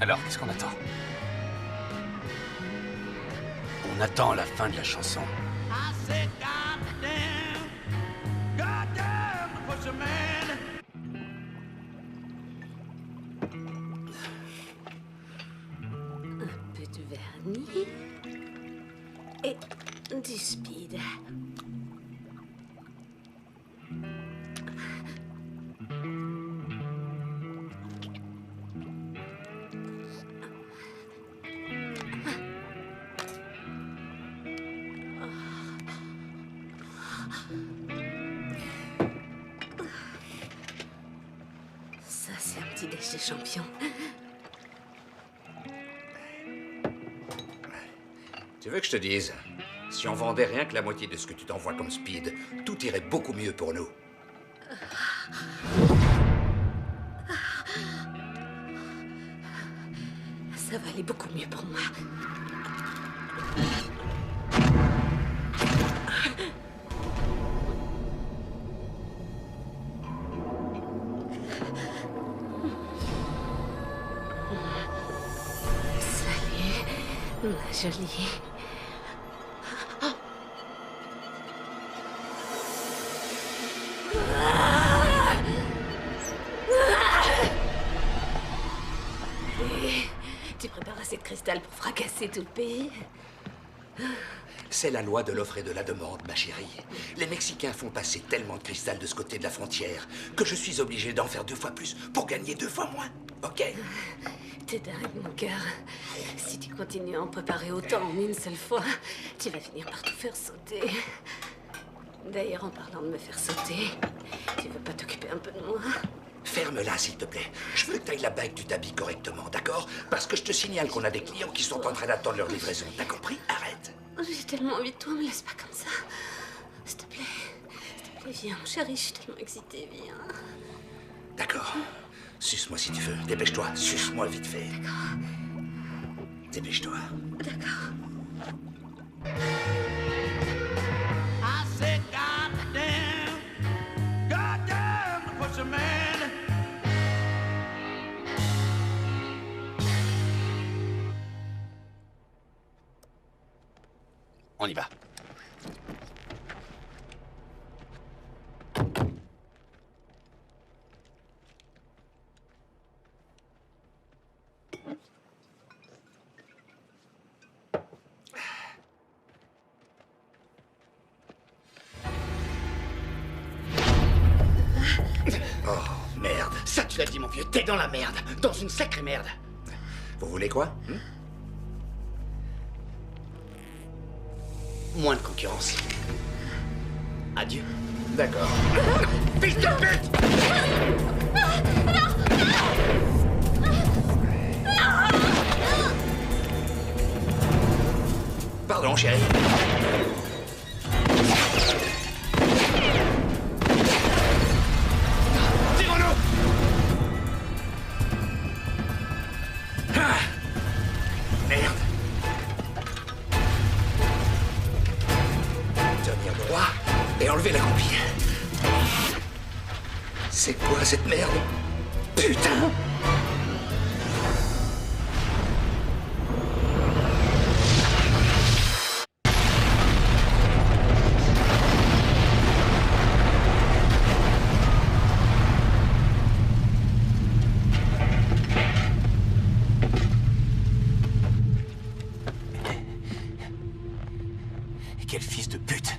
Alors, qu'est-ce qu'on attend? On attend la fin de la chanson. Un peu de vernis et du speed. Ça, c'est un petit déj de champion. Tu veux que je te dise, si on vendait rien que la moitié de ce que tu t'envoies comme speed, tout irait beaucoup mieux pour nous. Ça va aller beaucoup mieux pour moi. Salut, ma jolie. Tu prépares assez de cristal pour fracasser tout le pays? C'est la loi de l'offre et de la demande, ma chérie. Les Mexicains font passer tellement de cristal de ce côté de la frontière que je suis obligé d'en faire 2 fois plus pour gagner 2 fois moins. Ok? T'es dingue, mon cœur. Si tu continues à en préparer autant en une seule fois, tu vas finir par tout faire sauter. D'ailleurs, en parlant de me faire sauter, tu veux pas t'occuper un peu de moi? Ferme-la, s'il te plaît. Je veux que tu ailles là-bas et que tu t'habilles correctement, d'accord? Parce que je te signale qu'on a des clients qui sont en train d'attendre leur livraison. T'as compris? Arrête. J'ai tellement envie de toi, me laisse pas comme ça. S'il te plaît, viens, mon chéri, je suis tellement excitée, viens. D'accord. Suce-moi si tu veux. Dépêche-toi. Suce-moi vite fait. D'accord. Dépêche-toi. D'accord. On y va. Oh, merde. Ça, tu l'as dit, mon vieux. T'es dans la merde. Dans une sacrée merde. Vous voulez quoi? Moins de concurrence. Adieu. D'accord. Fils de pute! Pardon, chérie. Tire-nous! Ah! Merde. Tenir droit et enlever la copie. C'est quoi cette merde? Putain! quel fils de pute!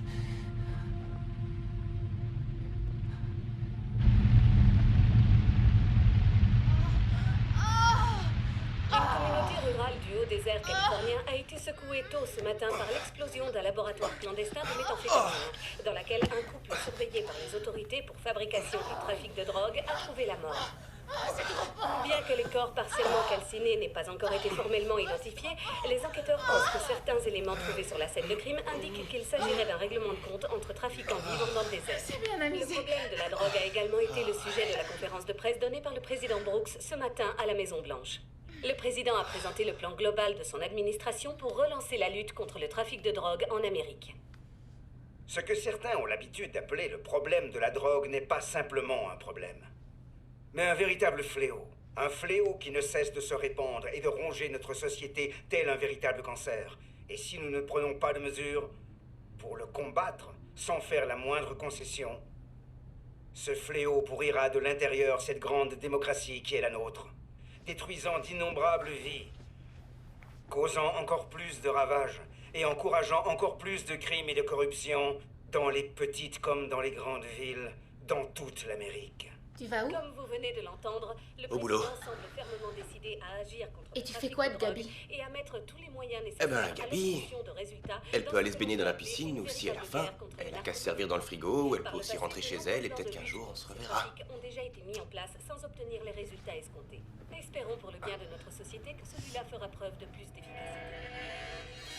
Une communauté rurale du haut désert californien a été secouée tôt ce matin par l'explosion d'un laboratoire clandestin de méthamphétamine, dans laquelle un couple surveillé par les autorités pour fabrication et trafic de drogue a trouvé la mort. Bien que les corps partiellement calcinés n'aient pas encore été formellement identifiés, les enquêteurs pensent que certains éléments trouvés sur la scène de crime indiquent qu'il s'agirait d'un règlement de compte entre trafiquants vivants dans le désert. Le problème de la drogue a également été le sujet de la conférence de presse donnée par le président Brooks ce matin à la Maison-Blanche. Le président a présenté le plan global de son administration pour relancer la lutte contre le trafic de drogue en Amérique. Ce que certains ont l'habitude d'appeler le problème de la drogue n'est pas simplement un problème, mais un véritable fléau. Un fléau qui ne cesse de se répandre et de ronger notre société tel un véritable cancer. Et si nous ne prenons pas de mesures pour le combattre sans faire la moindre concession, ce fléau pourrira de l'intérieur cette grande démocratie qui est la nôtre, détruisant d'innombrables vies, causant encore plus de ravages et encourageant encore plus de crimes et de corruption dans les petites comme dans les grandes villes, dans toute l'Amérique. Tu vas où? Comme vous venez de l'entendre, le Au président boulot. semble fermement décidé à agir contre Et le tu trafic fais quoi de de drogue Gabi? et à mettre tous les moyens Eh nécessaires ben, à Gabi, l'obtention de résultats elle dans peut aller une se baigner dans la communauté piscine une aussi à la véritable fin. guerre contre Elle le n'a qu'à se narcotrafic. servir dans le frigo, ou elle Par peut le aussi passé, rentrer chez de elle et nombreux peut-être plans qu'un de jour on lutte se contre le reverra. trafic ont déjà été mis en place sans obtenir les résultats escomptés. Espérons pour le bien de notre société que celui-là fera preuve de plus d'efficacité.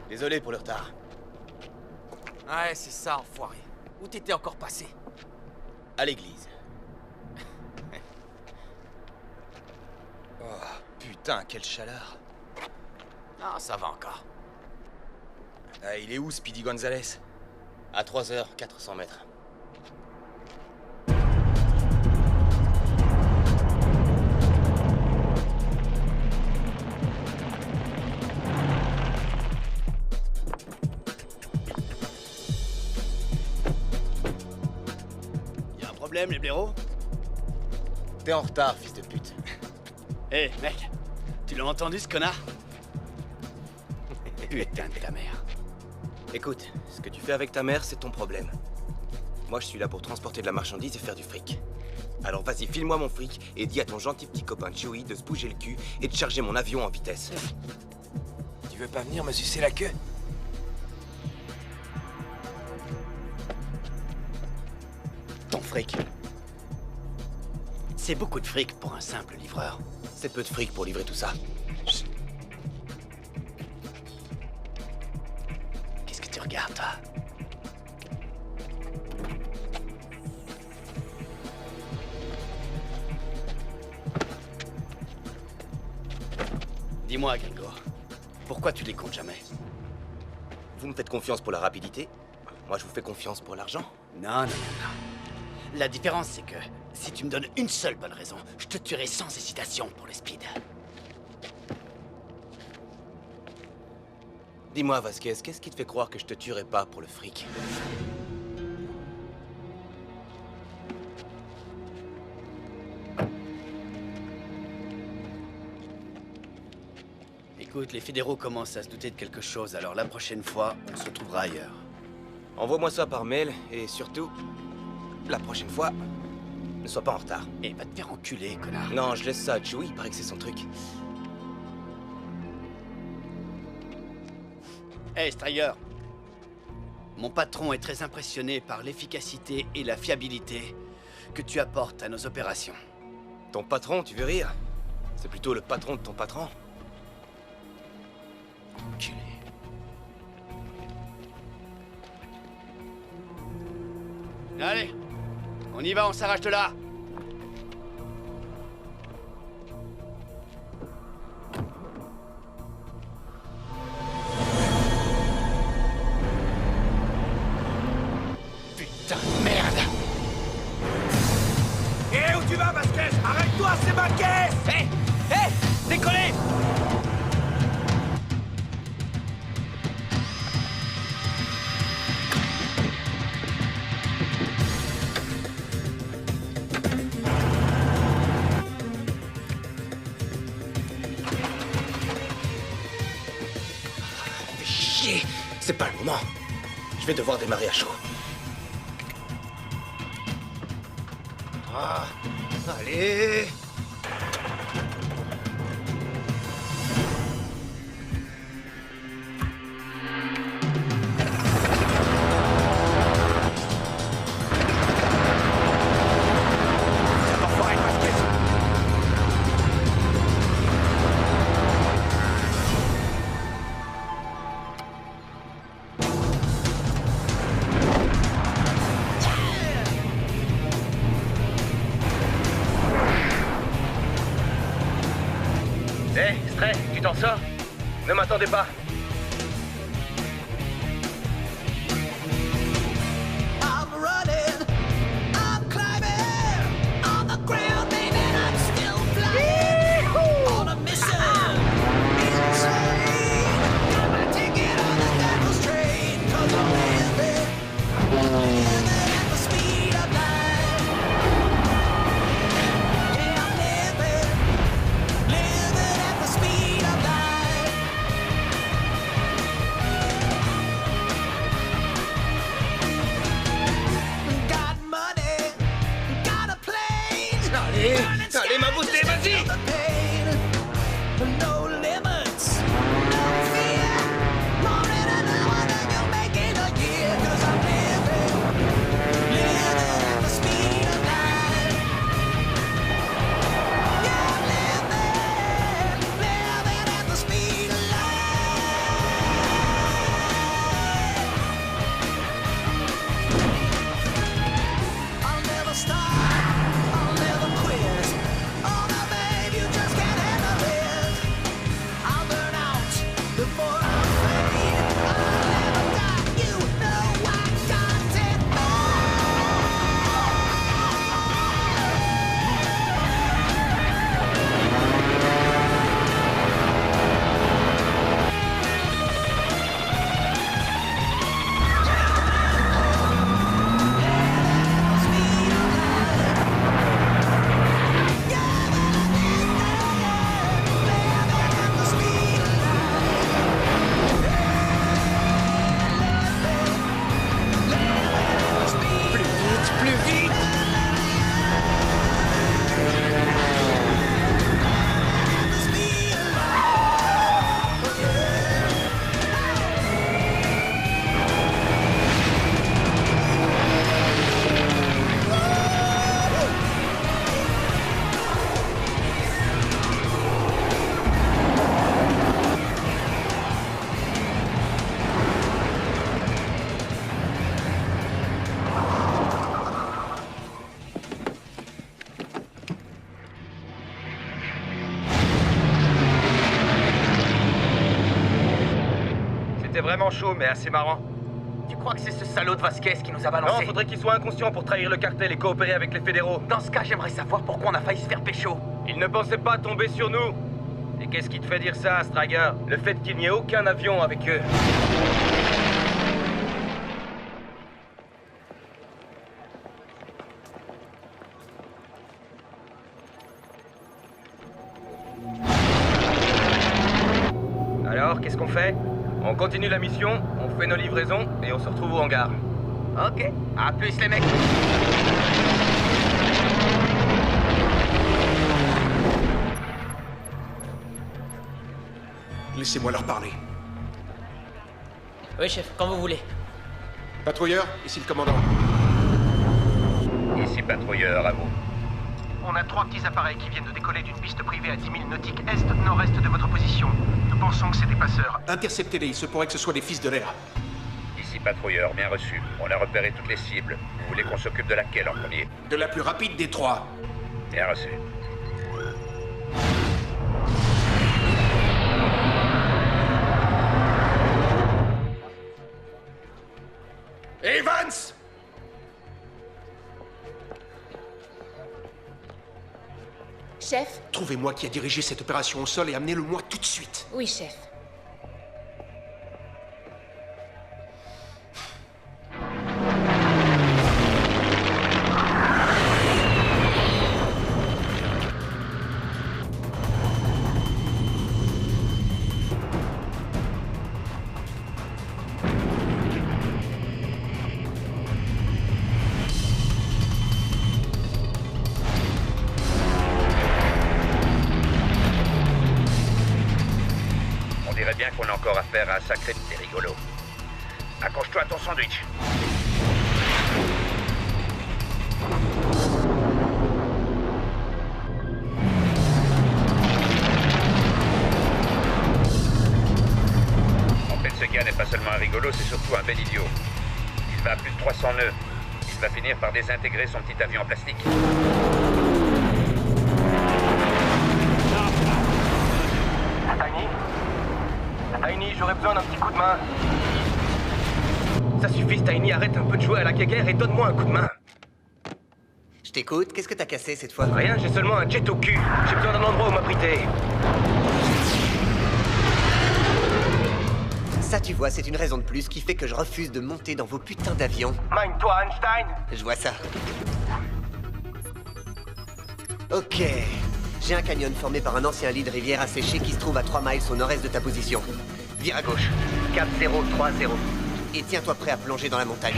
Désolé pour le retard. Ouais, c'est ça, enfoiré. Où t'étais encore passé? À l'église. Oh, putain, quelle chaleur. Ah, ça va encore. Ah, il est où, Speedy Gonzales? À 3h, 400 mètres. Y'a un problème, les blaireaux? T'es en retard, fils de pute. Hé, mec, tu l'as entendu, ce connard? Putain de ta mère. Écoute, ce que tu fais avec ta mère, c'est ton problème. Moi, je suis là pour transporter de la marchandise et faire du fric. Alors vas-y, file-moi mon fric et dis à ton gentil petit copain Chewie de se bouger le cul et de charger mon avion en vitesse. Tu veux pas venir me sucer la queue? Ton fric. C'est beaucoup de fric pour un simple livreur. C'est peu de fric pour livrer tout ça. Chut. Qu'est-ce que tu regardes, toi? Dis-moi, Gringo, pourquoi tu les comptes jamais? Vous me faites confiance pour la rapidité. Moi, je vous fais confiance pour l'argent. Non, non, non, non. La différence, c'est que si tu me donnes une seule bonne raison, je te tuerai sans hésitation pour le speed. Dis-moi, Vasquez, qu'est-ce qui te fait croire que je te tuerai pas pour le fric? Écoute, les fédéraux commencent à se douter de quelque chose, alors la prochaine fois, on se retrouvera ailleurs. Envoie-moi ça par mail, et surtout, la prochaine fois, ne sois pas en retard. Et va te faire enculer, connard. Non, je laisse ça à Chewie, il paraît que c'est son truc. Hey, Strider. Mon patron est très impressionné par l'efficacité et la fiabilité que tu apportes à nos opérations. Ton patron, tu veux rire? C'est plutôt le patron de ton patron. Enculé. Allez, on y va, on s'arrache de là. Putain de merde. Hé, où tu vas, Vasquez? Arrête-toi, c'est ma caisse! Hé, hé, décollez! C'est pas le moment. Je vais devoir démarrer à chaud. Ah, allez. Hé, Stray, tu t'en sors? Ne m'attendez pas. I'm running, I'm climbing on the ground, baby, and I'm still flying on a mission. Insane, got my ticket on the devil's train, 'cause I'm living at the speed of light. Yeah, I'm living at the speed of light. Got money, got a plane. Allez, ma beauté, vas-y! The pain, no limits, no fear. More than an hour than you make in a year. 'Cause I'm living at the speed of light. Yeah, I'm living at the speed of light. I'll never stop, I'll never quit. Oh no, babe, you just can't handle it. vraiment chaud, mais assez marrant. Tu crois que c'est ce salaud de Vasquez qui nous a Non, balancé? faudrait qu'il soit inconscient pour trahir le cartel et coopérer avec les fédéraux. Dans ce cas, j'aimerais savoir pourquoi on a failli se faire pécho. Il ne pensait pas tomber sur nous. Et qu'est-ce qui te fait dire ça, Striker? Le fait qu'il n'y ait aucun avion avec eux. Alors, qu'est-ce qu'on fait? On continue la mission, on fait nos livraisons et on se retrouve au hangar. Ok, à plus les mecs. Laissez-moi leur parler. Oui, chef, quand vous voulez. Patrouilleur, ici le commandant. Ici patrouilleur, à vous. On a 3 petits appareils qui viennent de décoller d'une piste privée à 10 000 nautiques est-nord-est de votre position. Nous pensons que c'est des passeurs. Interceptez-les, il se pourrait que ce soit des fils de l'air. Ici patrouilleur, bien reçu. On a repéré toutes les cibles. Vous voulez qu'on s'occupe de laquelle en premier? De la plus rapide des 3. Bien reçu. Evans! Chef? Trouvez-moi qui a dirigé cette opération au sol et amenez-le-moi tout de suite. Oui, chef. On dirait bien qu'on a encore affaire à un sacré petit rigolo. Accroche-toi à ton sandwich. En fait, ce gars n'est pas seulement un rigolo, c'est surtout un bel idiot. Il va à plus de 300 nœuds. Il va finir par désintégrer son petit avion en plastique. Tiny, j'aurais besoin d'un petit coup de main. Ça suffit, Tiny, arrête un peu de jouer à la guéguerre et donne-moi un coup de main. Je t'écoute, qu'est-ce que t'as cassé cette fois? Rien, j'ai seulement un jet au cul. J'ai besoin d'un endroit où m'abriter. Ça, tu vois, c'est une raison de plus qui fait que je refuse de monter dans vos putains d'avions. Mine-toi, Einstein. Je vois ça. Ok. J'ai un canyon formé par un ancien lit de rivière asséché qui se trouve à 3 miles au nord-est de ta position. Vire à gauche. 4030. Et tiens-toi prêt à plonger dans la montagne.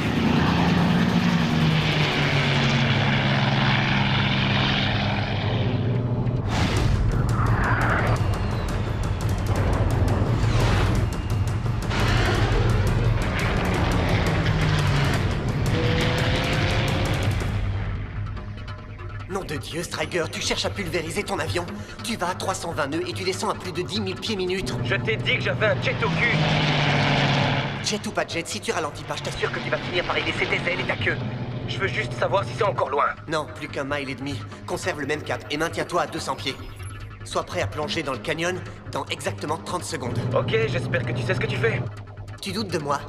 Nom de Dieu, Striker, tu cherches à pulvériser ton avion. Tu vas à 320 nœuds et tu descends à plus de 10 000 pieds minute. Je t'ai dit que j'avais un jet au cul. Jet ou pas jet, si tu ralentis pas, je t'assure que tu vas finir par y laisser tes ailes et ta queue. Je veux juste savoir si c'est encore loin. Non, plus qu'un mile et demi. Conserve le même cap et maintiens-toi à 200 pieds. Sois prêt à plonger dans le canyon dans exactement 30 secondes. Ok, j'espère que tu sais ce que tu fais. Tu doutes de moi?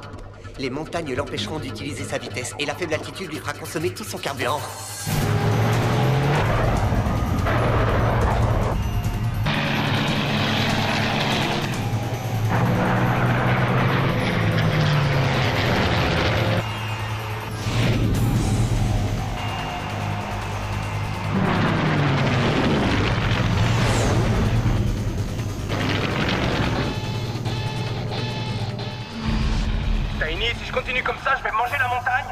Les montagnes l'empêcheront d'utiliser sa vitesse et la faible altitude lui fera consommer tout son carburant. Tiny, si je continue comme ça, je vais manger la montagne.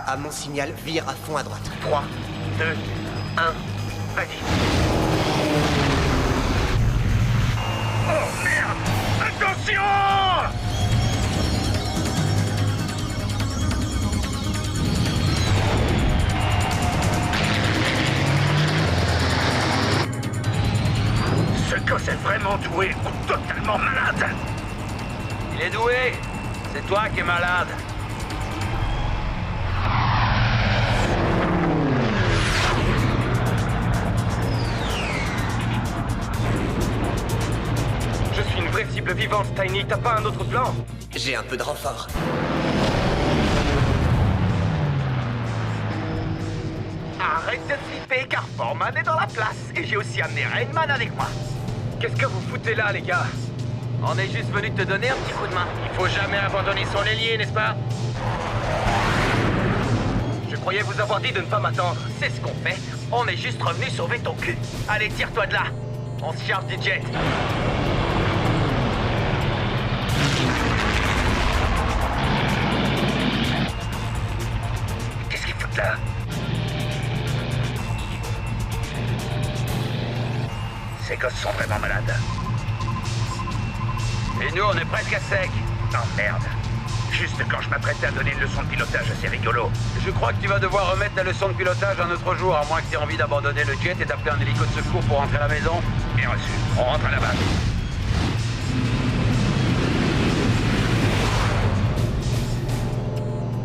À mon signal, vire à fond à droite. 3, 2, 1, vas-y. Oh merde! Attention! Ce gosse est vraiment doué ou totalement malade. Il est doué. C'est toi qui es malade. Je suis une vraie cible vivante, Tiny. T'as pas un autre plan? J'ai un peu de renfort. Arrête de flipper, car Foreman est dans la place. Et j'ai aussi amené Rainman avec moi. Qu'est-ce que vous foutez là, les gars? On est juste venu te donner un petit coup de main. Il faut jamais abandonner son ailier, n'est-ce pas? Je croyais vous avoir dit de ne pas m'attendre. C'est ce qu'on fait. On est juste revenu sauver ton cul. Allez, tire-toi de là. On se charge du jet. Qu'est-ce qu'ils foutent là? Ces gosses sont vraiment malades. Et nous, on est presque à sec. Oh merde. Juste quand je m'apprêtais à donner une leçon de pilotage assez rigolo. Je crois que tu vas devoir remettre la leçon de pilotage un autre jour, à moins que tu aies envie d'abandonner le jet et d'appeler un hélico de secours pour rentrer à la maison. Bien reçu. On rentre à la base.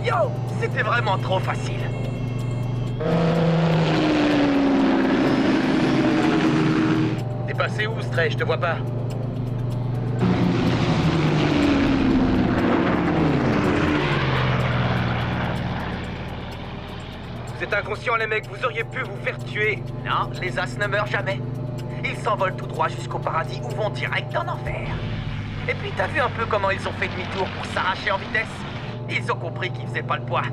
Yo, c'était vraiment trop facile. T'es passé où, Stray? Je te vois pas. Vous êtes inconscients, les mecs, vous auriez pu vous faire tuer. Non, les as ne meurent jamais. Ils s'envolent tout droit jusqu'au paradis ou vont direct en enfer. Et puis, t'as vu un peu comment ils ont fait demi-tour pour s'arracher en vitesse? Ils ont compris qu'ils faisaient pas le poids.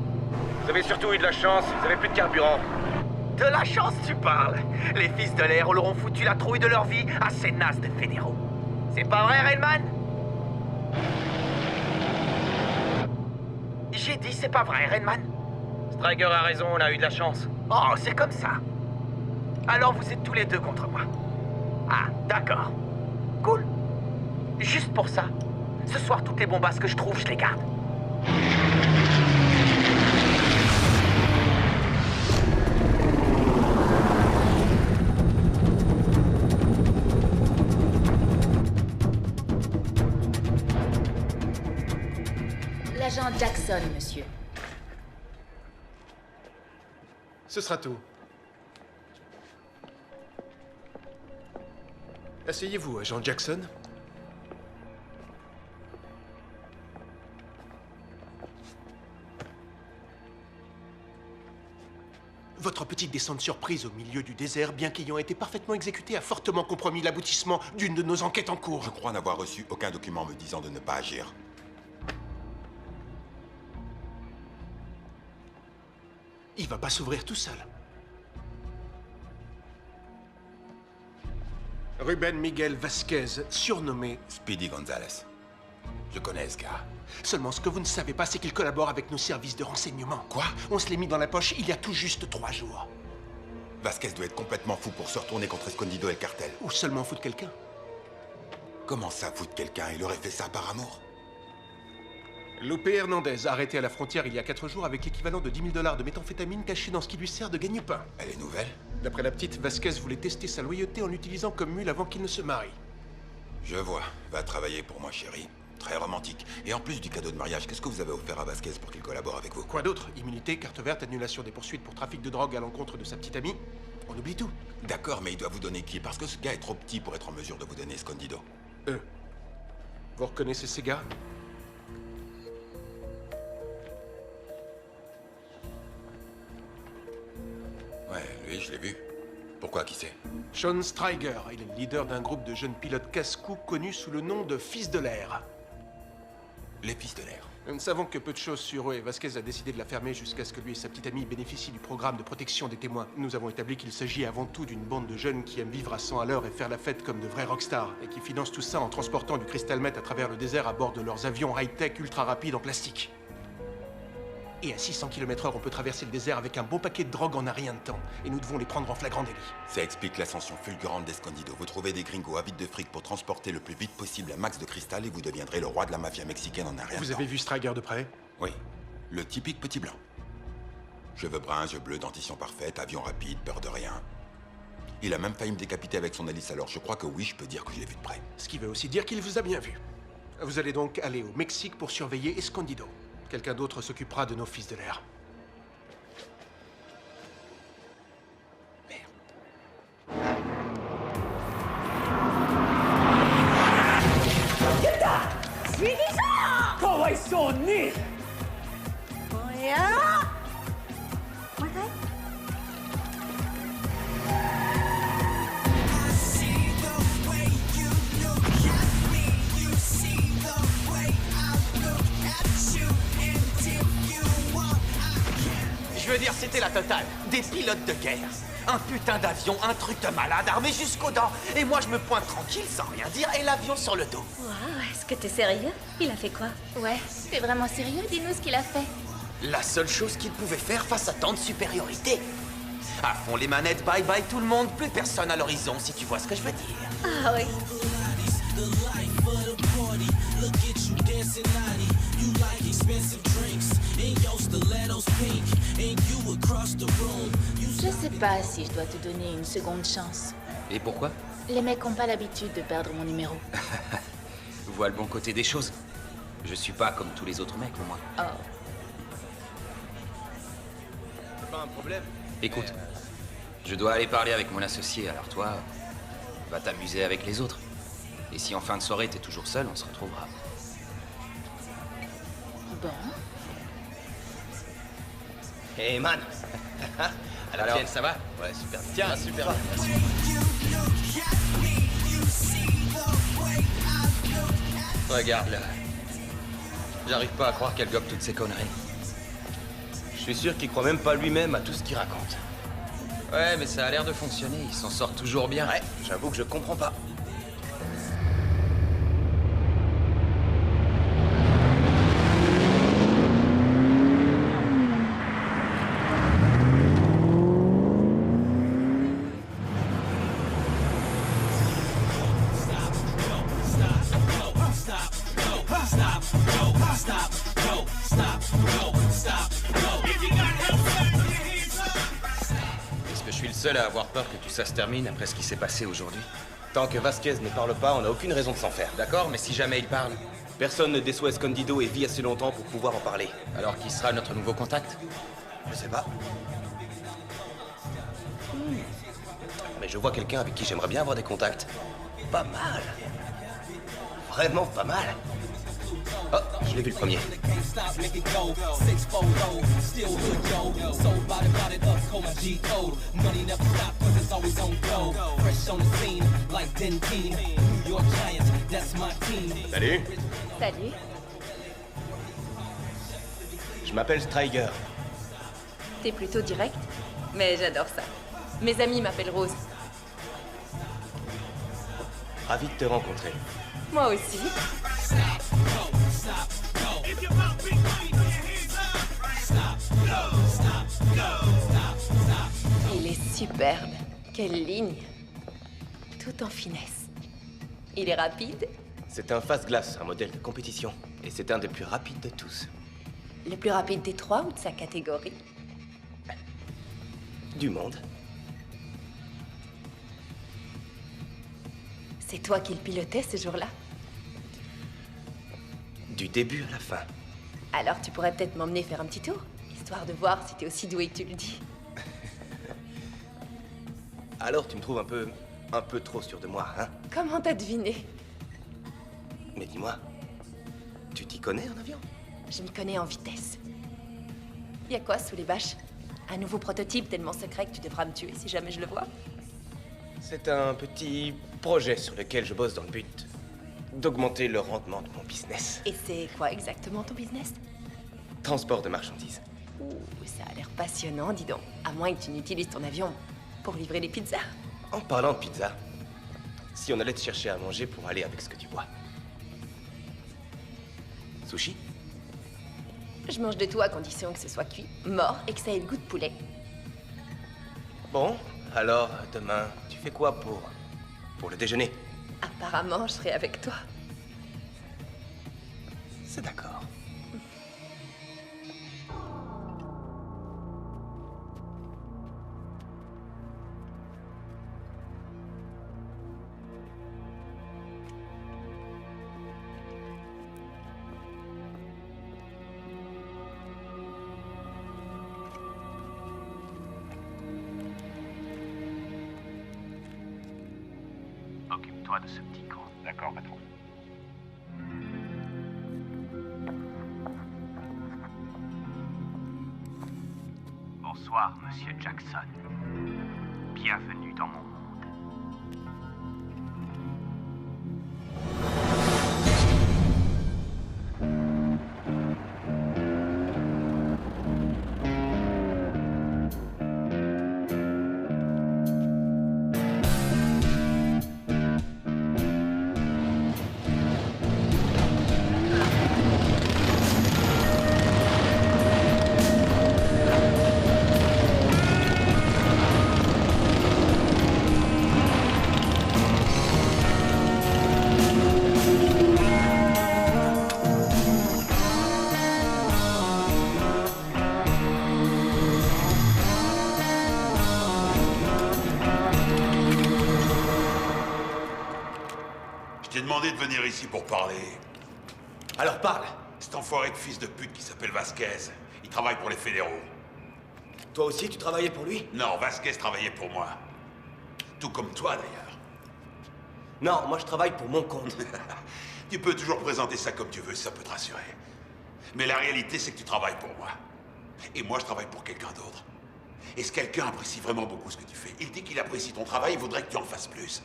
Vous avez surtout eu de la chance, vous avez plus de carburant. De la chance, tu parles. Les fils de l'air leur ont foutu la trouille de leur vie à ces nazes de fédéraux. C'est pas vrai, Rainman? J'ai dit c'est pas vrai, Rainman. Striker a raison, on a eu de la chance. Oh, c'est comme ça. Alors vous êtes tous les deux contre moi. Ah, d'accord. Cool. Juste pour ça, ce soir, toutes les bombasses que je trouve, je les garde. L'agent Jackson, monsieur. Ce sera tout. Asseyez-vous, agent Jackson. Votre petite descente surprise au milieu du désert, bien qu'ayant été parfaitement exécutée, a fortement compromis l'aboutissement d'une de nos enquêtes en cours. Je crois n'avoir reçu aucun document me disant de ne pas agir. Il va pas s'ouvrir tout seul. Ruben Miguel Vasquez, surnommé Speedy Gonzalez. Je connais ce gars. Seulement, ce que vous ne savez pas, c'est qu'il collabore avec nos services de renseignement. Quoi? On se l'est mis dans la poche il y a tout juste 3 jours. Vasquez doit être complètement fou pour se retourner contre Escondido et le cartel. Ou seulement foutre quelqu'un. Comment ça, foutre quelqu'un? Il aurait fait ça par amour? Lupe Hernandez, arrêté à la frontière il y a 4 jours avec l'équivalent de 10 000 $ de méthamphétamine caché dans ce qui lui sert de gagne-pain. Elle est nouvelle? D'après la petite, Vasquez voulait tester sa loyauté en l'utilisant comme mule avant qu'il ne se marie. Je vois. Va travailler pour moi, chérie. Très romantique. Et en plus du cadeau de mariage, qu'est-ce que vous avez offert à Vasquez pour qu'il collabore avec vous? Quoi d'autre? Immunité, carte verte, annulation des poursuites pour trafic de drogue à l'encontre de sa petite amie. On oublie tout. D'accord, mais il doit vous donner qui? Parce que ce gars est trop petit pour être en mesure de vous donner Escondido. Vous reconnaissez ces gars? Ouais, lui, je l'ai vu. Pourquoi, qui c'est? Sean Striker, il est le leader d'un groupe de jeunes pilotes casse-cou connus sous le nom de Fils de l'air. Les Fils de l'air. Nous ne savons que peu de choses sur eux et Vasquez a décidé de la fermer jusqu'à ce que lui et sa petite amie bénéficient du programme de protection des témoins. Nous avons établi qu'il s'agit avant tout d'une bande de jeunes qui aiment vivre à 100 à l'heure et faire la fête comme de vrais rockstars et qui financent tout ça en transportant du cristal meth à travers le désert à bord de leurs avions high-tech ultra rapides en plastique. Et à 600 km/h, on peut traverser le désert avec un bon paquet de drogue en un rien de temps. Et nous devons les prendre en flagrant délit. Ça explique l'ascension fulgurante d'Escondido. Vous trouvez des gringos avides de fric pour transporter le plus vite possible un max de cristal et vous deviendrez le roi de la mafia mexicaine en un rien de temps. Vous avez vu Striker de près? Oui. Le typique petit blanc. Cheveux bruns, yeux bleus, dentition parfaite, avion rapide, peur de rien. Il a même failli me décapiter avec son hélice, alors je crois que oui, je peux dire que je l'ai vu de près. Ce qui veut aussi dire qu'il vous a bien vu. Vous allez donc aller au Mexique pour surveiller Escondido. Quelqu'un d'autre s'occupera de nos fils de l'air. Suivi ça! Johnny! 뭐야? 뭐래? Je veux dire, c'était la totale. Des pilotes de guerre. Un putain d'avion, un truc de malade, armé jusqu'aux dents. Et moi, je me pointe tranquille, sans rien dire, et l'avion sur le dos. Waouh, est-ce que t'es sérieux? Il a fait quoi? Ouais, t'es vraiment sérieux? Dis-nous ce qu'il a fait. La seule chose qu'il pouvait faire face à tant de supériorité. À fond les manettes, bye bye tout le monde, plus personne à l'horizon, si tu vois ce que je veux dire. Ah oui. Je sais pas si je dois te donner une seconde chance. Et pourquoi? Les mecs ont pas l'habitude de perdre mon numéro. Vois le bon côté des choses. Je suis pas comme tous les autres mecs, au moins. Oh. C'est pas un problème. Écoute, je dois aller parler avec mon associé, alors toi, va t'amuser avec les autres. Et si en fin de soirée t'es toujours seul, on se retrouvera. Bon. Hey man. Alors, ça va? Ouais, super. Tiens, super. Regarde là. J'arrive pas à croire qu'elle gobe toutes ces conneries. Je suis sûr qu'il croit même pas lui-même à tout ce qu'il raconte. Ouais, mais ça a l'air de fonctionner. Il s'en sort toujours bien. Ouais, j'avoue que je comprends pas. Est-ce que je suis le seul à avoir peur que tout ça se termine après ce qui s'est passé aujourd'hui? Tant que Vasquez ne parle pas, on n'a aucune raison de s'en faire. D'accord, mais si jamais il parle, Personne ne déçoit Escondido et vit assez longtemps pour pouvoir en parler. alors qui sera notre nouveau contact? Je sais pas. Mais je vois quelqu'un avec qui j'aimerais bien avoir des contacts. Pas mal. Vraiment pas mal. Oh, je l'ai vu le premier. Salut. Salut. Je m'appelle Striker. T'es plutôt direct, mais j'adore ça. Mes amis m'appellent Rose. Ravi de te rencontrer. Moi aussi. Il est superbe. Quelle ligne. Tout en finesse. Il est rapide. C'est un face-glace, un modèle de compétition. Et c'est un des plus rapides de tous. Le plus rapide des trois ou de sa catégorie? Du monde. C'est toi qui le pilotais ce jour-là? Du début à la fin. Alors tu pourrais peut-être m'emmener faire un petit tour, histoire de voir si t'es aussi doué que tu le dis. Alors tu me trouves un peu trop sûr de moi, hein? Comment t'as deviné? Mais dis-moi, tu t'y connais en avion? Je m'y connais en vitesse. Y a quoi sous les bâches? Un nouveau prototype tellement secret que tu devras me tuer si jamais je le vois? C'est un petit projet sur lequel je bosse dans le but d'augmenter le rendement de mon business. Et c'est quoi exactement ton business? Transport de marchandises. Ouh, ça a l'air passionnant, dis donc. À moins que tu n'utilises ton avion pour livrer les pizzas. En parlant de pizza, si on allait te chercher à manger pour aller avec ce que tu bois. Sushi? Je mange de tout à condition que ce soit cuit, mort et que ça ait le goût de poulet. Bon, alors demain, tu fais quoi pour le déjeuner? Apparemment, je serai avec toi. C'est d'accord. Occupe-toi de ce petit con. D'accord, patron. Bonsoir, Monsieur Jackson. Bienvenue dans mon monde. Je t'ai demandé de venir ici pour parler. Alors parle. Cet enfoiré de fils de pute qui s'appelle Vasquez, il travaille pour les fédéraux. Toi aussi, tu travaillais pour lui? Non, Vasquez travaillait pour moi. Tout comme toi, d'ailleurs. Non, moi je travaille pour mon compte. Tu peux toujours présenter ça comme tu veux, ça peut te rassurer. Mais la réalité, c'est que tu travailles pour moi. Et moi, je travaille pour quelqu'un d'autre. Et ce quelqu'un apprécie vraiment beaucoup ce que tu fais. Il dit qu'il apprécie ton travail, il voudrait que tu en fasses plus.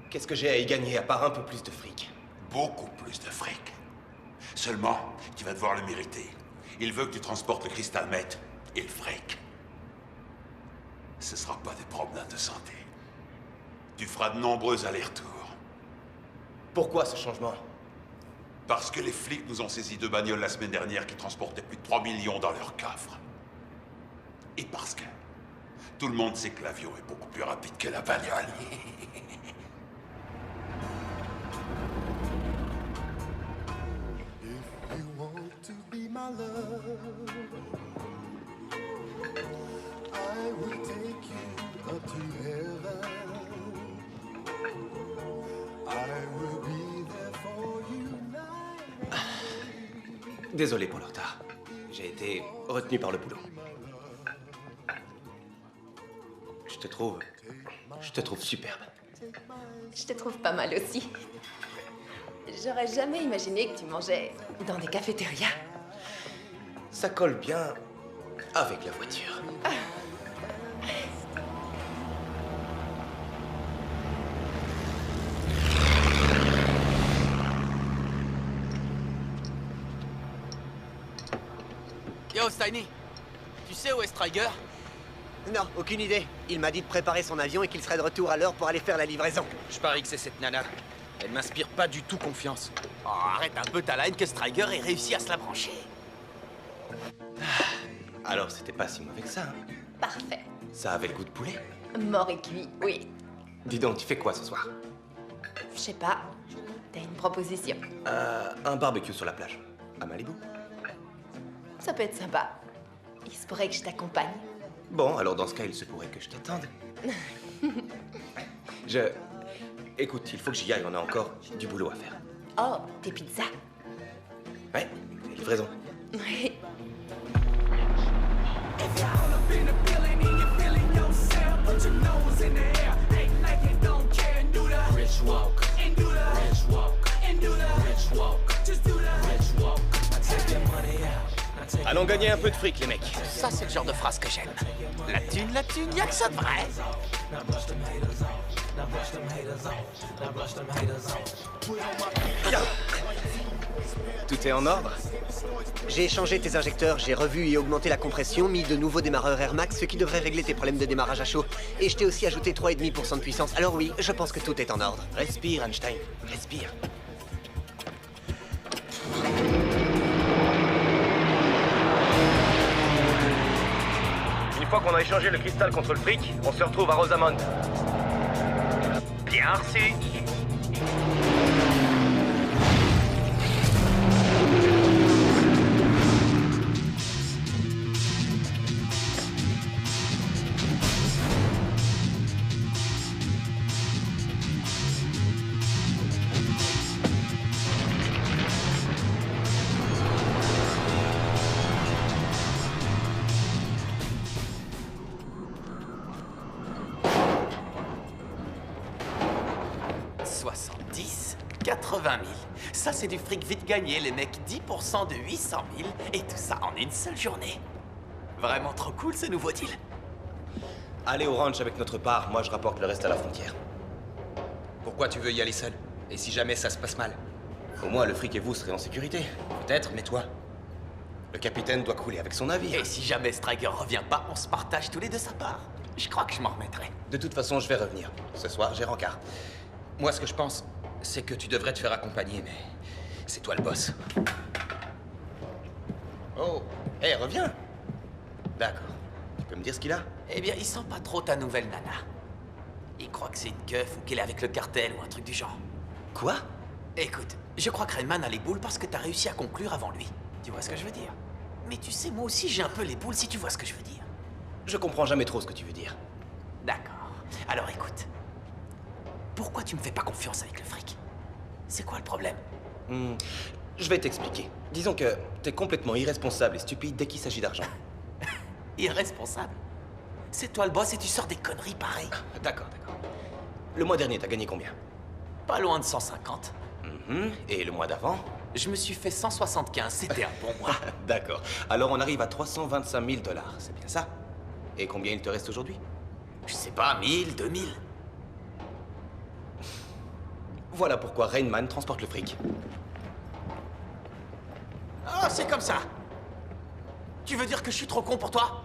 Qu'est-ce que j'ai à y gagner à part un peu plus de fric? Beaucoup plus de fric. Seulement, tu vas devoir le mériter. Il veut que tu transportes le cristal meth et le fric. Ce sera pas des promenades de santé. Tu feras de nombreux allers-retours. Pourquoi ce changement? Parce que les flics nous ont saisi 2 bagnoles la semaine dernière qui transportaient plus de 3 millions dans leur coffre. Et parce que tout le monde sait que l'avion est beaucoup plus rapide que la bagnole. My love, I will take you up to heaven. I will be there for you night. Désolé pour le retard. J'ai été retenu par le boulot. Je te trouve superbe. Je te trouve pas mal aussi. J'aurais jamais imaginé que tu mangeais dans des cafétérias. Ça colle bien avec la voiture. Yo, Steiny, tu sais où est Striker? Non, aucune idée. Il m'a dit de préparer son avion et qu'il serait de retour à l'heure pour aller faire la livraison. Je parie que c'est cette nana. Elle m'inspire pas du tout confiance. Oh, arrête un peu ta line que Striker ait réussi à se la brancher. Alors c'était pas si mauvais que ça, hein? Parfait. Ça avait le goût de poulet? Mort et cuit, oui. Dis donc, tu fais quoi ce soir? Je sais pas. T'as une proposition? Un barbecue sur la plage, à Malibu. Ça peut être sympa. Il se pourrait que je t'accompagne. Bon, alors dans ce cas, il se pourrait que je t'attende. Écoute, il faut que j'y aille, on a encore du boulot à faire. Oh, tes pizzas. Ouais, livraison. Oui. Allons gagner un peu de fric, les mecs. Ça, c'est le genre de phrase que j'aime. La thune, y'a que ça de vrai. Tout est en ordre? J'ai changé tes injecteurs, j'ai revu et augmenté la compression, mis de nouveaux démarreurs Air Max, ce qui devrait régler tes problèmes de démarrage à chaud. Et je t'ai aussi ajouté 3,5% de puissance. Alors oui, je pense que tout est en ordre. Respire, Einstein. Respire. Une fois qu'on a échangé le cristal contre le fric, on se retrouve à Rosamond. Bien reçu. Ça, c'est du fric vite gagné, les mecs. 10% de 800 000, et tout ça en une seule journée. Vraiment trop cool ce nouveau deal. Allez au ranch avec notre part, moi je rapporte le reste à la frontière. Pourquoi tu veux y aller seul? Et si jamais ça se passe mal? Au moins le fric et vous serez en sécurité. Peut-être, mais toi? Le capitaine doit couler avec son navire. Et si jamais Striker revient pas, on se partage tous les deux sa part. Je crois que je m'en remettrai. De toute façon, je vais revenir. Ce soir, j'ai rencard. Moi, ce que je pense, c'est que tu devrais te faire accompagner, mais c'est toi le boss. Oh, hé, reviens. D'accord. Tu peux me dire ce qu'il a? Eh bien, il sent pas trop ta nouvelle nana. Il croit que c'est une keuf ou qu'elle est avec le cartel ou un truc du genre. Quoi? Écoute, je crois que Rainman a les boules parce que t'as réussi à conclure avant lui. Tu vois ce que je veux dire? Mais tu sais, moi aussi j'ai un peu les boules si tu vois ce que je veux dire. Je comprends jamais trop ce que tu veux dire. D'accord. Alors écoute. Pourquoi tu me fais pas confiance avec le fric? C'est quoi le problème? Je vais t'expliquer. Disons que t'es complètement irresponsable et stupide dès qu'il s'agit d'argent. Irresponsable? C'est toi le boss et tu sors des conneries pareilles. D'accord, d'accord. Le mois dernier, t'as gagné combien? Pas loin de 150. Et le mois d'avant? Je me suis fait 175, c'était un bon mois. D'accord. Alors on arrive à 325 000 $, c'est bien ça? Et combien il te reste aujourd'hui? Je sais pas, 1000, 2000. Voilà pourquoi Rainman transporte le fric. Oh, c'est comme ça. Tu veux dire que je suis trop con pour toi?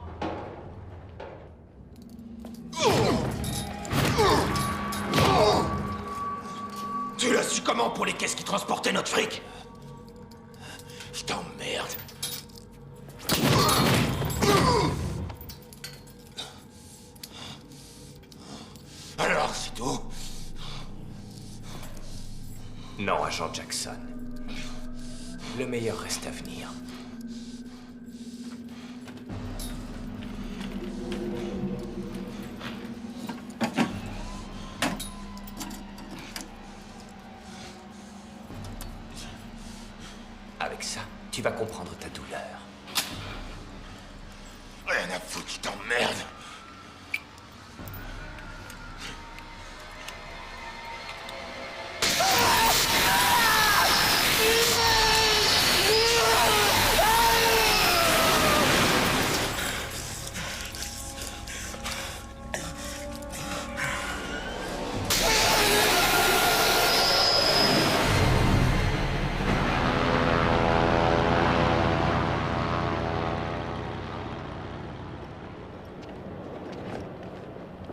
Tu l'as su comment pour les caisses qui transportaient notre fric? Je t'emmerde. Alors, c'est tout? Non, agent Jackson. Le meilleur reste à venir. Avec ça, tu vas comprendre ta douleur. Rien à foutre, je t'emmerde.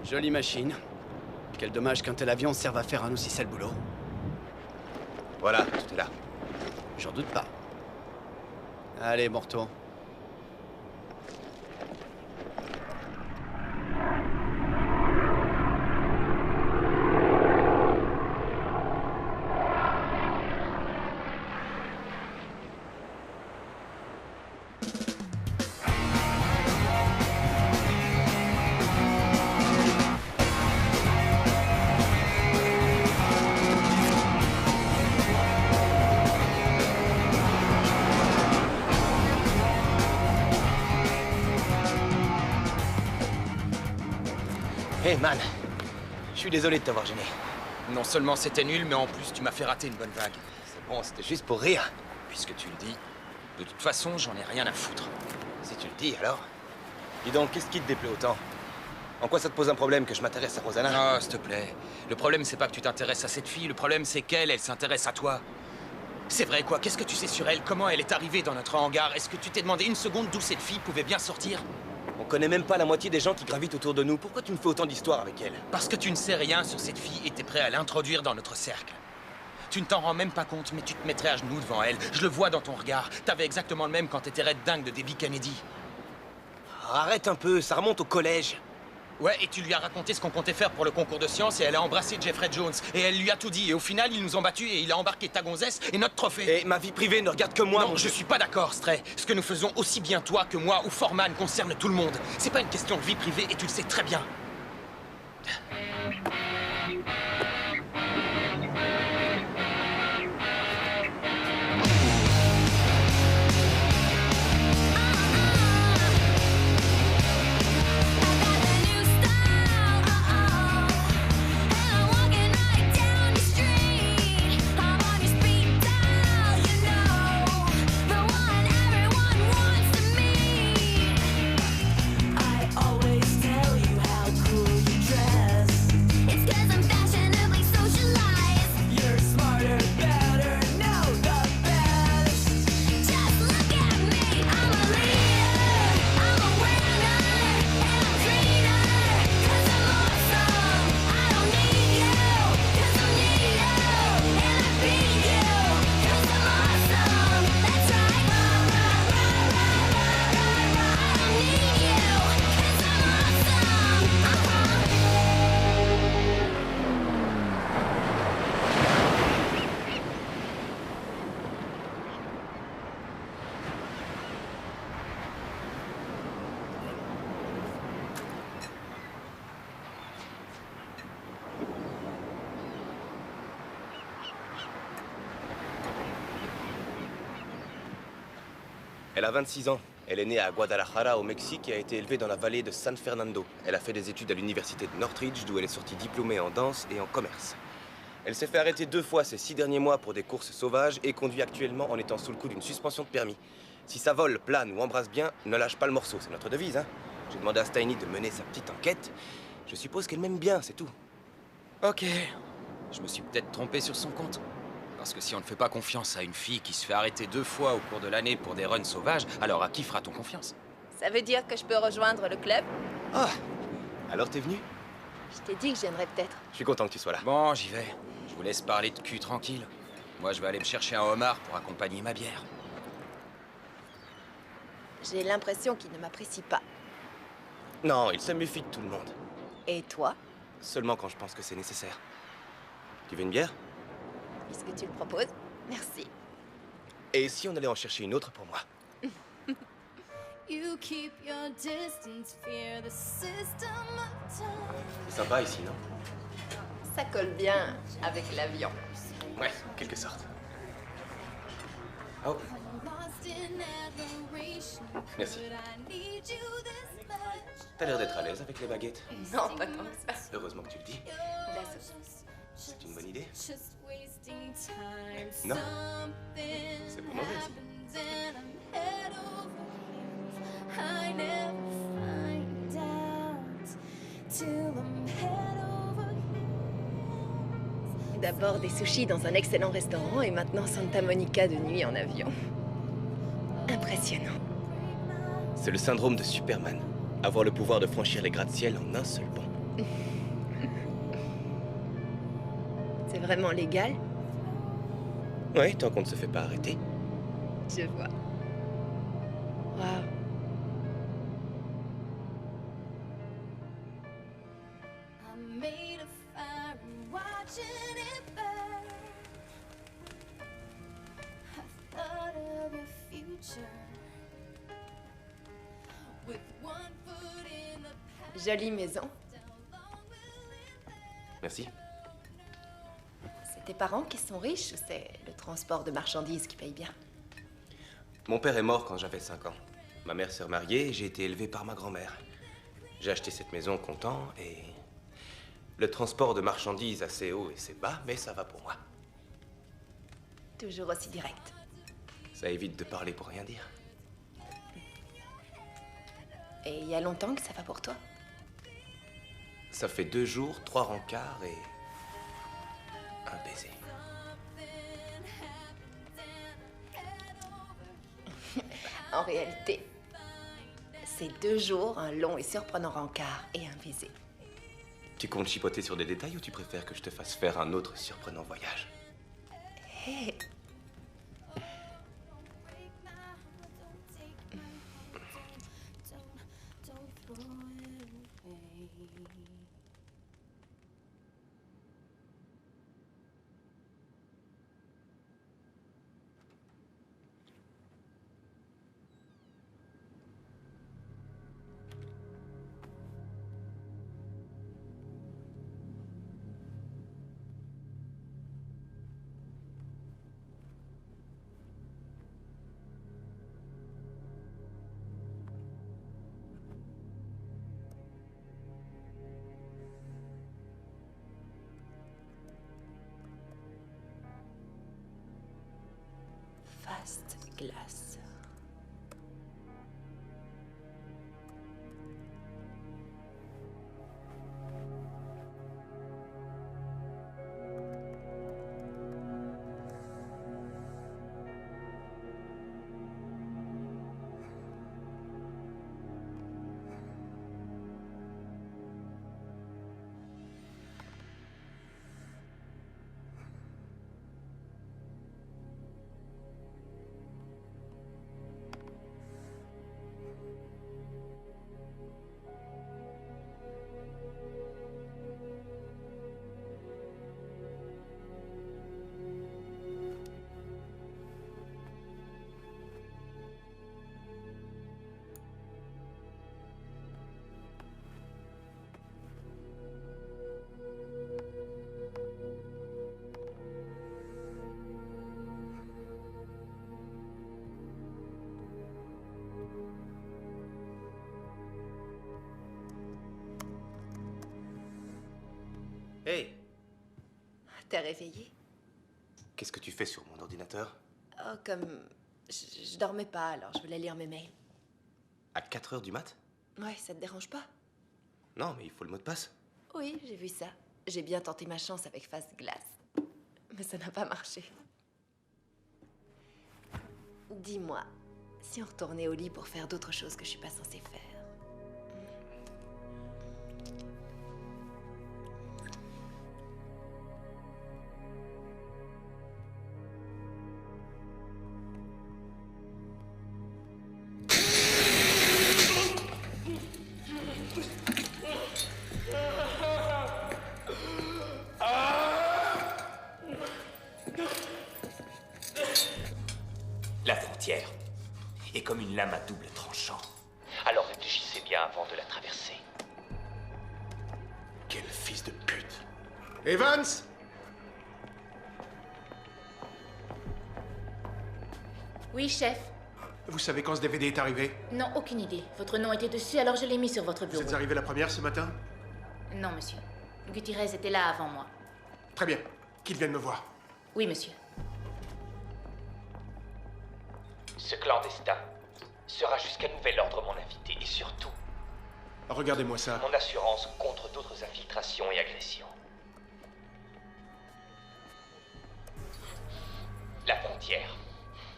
Jolie machine. Quel dommage qu'un tel avion serve à faire un aussi sale boulot. Voilà, tout est là. J'en doute pas. Allez, bon retour. Hey man, je suis désolé de t'avoir gêné. Non seulement c'était nul, mais en plus tu m'as fait rater une bonne vague. C'est bon, c'était juste pour rire. Puisque tu le dis, de toute façon, j'en ai rien à foutre. Si tu le dis, alors. Dis donc, qu'est-ce qui te déplaît autant? En quoi ça te pose un problème que je m'intéresse à Rosanna? Oh, s'il te plaît. Le problème, c'est pas que tu t'intéresses à cette fille, le problème, c'est qu'elle, elle s'intéresse à toi. C'est vrai, quoi? Qu'est-ce que tu sais sur elle? Comment elle est arrivée dans notre hangar? Est-ce que tu t'es demandé une seconde d'où cette fille pouvait bien sortir? On connaît même pas la moitié des gens qui gravitent autour de nous. Pourquoi tu me fais autant d'histoires avec elle? Parce que tu ne sais rien sur cette fille et t'es prêt à l'introduire dans notre cercle. Tu ne t'en rends même pas compte, mais tu te mettrais à genoux devant elle. Je le vois dans ton regard. T'avais exactement le même quand t'étais red dingue de Debbie Kennedy. Arrête un peu, ça remonte au collège. Ouais, et tu lui as raconté ce qu'on comptait faire pour le concours de sciences et elle a embrassé Jeffrey Jones. Et elle lui a tout dit. Et au final, ils nous ont battus et il a embarqué ta gonzesse et notre trophée. Et ma vie privée ne regarde que moi. Non, je suis pas d'accord, Stray. Ce que nous faisons aussi bien toi que moi ou Foreman concerne tout le monde. C'est pas une question de vie privée et tu le sais très bien. Elle a 26 ans. Elle est née à Guadalajara, au Mexique, et a été élevée dans la vallée de San Fernando. Elle a fait des études à l'université de Northridge, d'où elle est sortie diplômée en danse et en commerce. Elle s'est fait arrêter 2 fois ces 6 derniers mois pour des courses sauvages et conduit actuellement en étant sous le coup d'une suspension de permis. Si ça vole, plane ou embrasse bien, ne lâche pas le morceau, c'est notre devise, hein. J'ai demandé à Steiny de mener sa petite enquête. Je suppose qu'elle m'aime bien, c'est tout. Ok. Je me suis peut-être trompé sur son compte. Parce que si on ne fait pas confiance à une fille qui se fait arrêter 2 fois au cours de l'année pour des runs sauvages, alors à qui fera-t-on confiance? Ça veut dire que je peux rejoindre le club? Ah! Alors t'es venu? Je t'ai dit que je viendrais peut-être. Je suis content que tu sois là. Bon, j'y vais. Je vous laisse parler de cul tranquille. Moi, je vais aller me chercher un homard pour accompagner ma bière. J'ai l'impression qu'il ne m'apprécie pas. Non, il se méfie de tout le monde. Et toi? Seulement quand je pense que c'est nécessaire. Tu veux une bière? Puisque tu le proposes, merci. Et si on allait en chercher une autre pour moi? You keep your distance, fear the system of time. C'est sympa ici, non? Ça colle bien avec l'avion. Ouais, en quelque sorte. Oh, Lost in admiration. merci. But I need you this much. T'as l'air d'être à l'aise avec les baguettes. Non, pas tant que ça. Heureusement que tu le dis. La sauce. C'est une bonne idée. Just wasting time. Non. Something C'est pas mauvais, ça. happens and I'm head over heels. I never find out till I'm head over heels. D'abord des sushis dans un excellent restaurant et maintenant Santa Monica de nuit en avion. Impressionnant. C'est le syndrome de Superman. Avoir le pouvoir de franchir les gratte-ciel en un seul bond. C'est vraiment légal? Ouais, tant qu'on ne se fait pas arrêter. Je vois. Waouh. I made a fire and watching it burn. I thought of your future. With one foot in the past. Jolie maison. Merci. C'est tes parents qui sont riches ou c'est le transport de marchandises qui paye bien? Mon père est mort quand j'avais 5 ans. Ma mère s'est remariée et j'ai été élevé par ma grand-mère. J'ai acheté cette maison content et... Le transport de marchandises assez haut et assez bas, mais ça va pour moi. Toujours aussi direct. Ça évite de parler pour rien dire. Et il y a longtemps que ça va pour toi? Ça fait 2 jours, 3 rencarts et... un baiser. En réalité, c'est 2 jours, un long et surprenant rencard et un baiser. Tu comptes chipoter sur des détails ou tu préfères que je te fasse faire un autre surprenant voyage? Hé! Vaste glace. T'es réveillé? Qu'est-ce que tu fais sur mon ordinateur? Oh, comme... Je dormais pas, alors je voulais lire mes mails. À 4 heures du mat? Ouais, ça te dérange pas? Non, mais il faut le mot de passe. Oui, j'ai vu ça. J'ai bien tenté ma chance avec Face Glace. Mais ça n'a pas marché. Dis-moi, si on retournait au lit pour faire d'autres choses que je suis pas censée faire. La frontière est comme une lame à double tranchant. Alors réfléchissez bien avant de la traverser. Quel fils de pute. Evans! Oui, chef. Vous savez quand ce DVD est arrivé? Non, aucune idée. Votre nom était dessus, alors je l'ai mis sur votre Vous bureau. êtes arrivé la première ce matin? Non, monsieur. Gutiérrez était là avant moi. Très bien. Qu'il vienne me voir. Oui, monsieur. Ce clandestin sera jusqu'à nouvel ordre mon invité et surtout Regardez-moi ça. mon assurance contre d'autres infiltrations et agressions. La frontière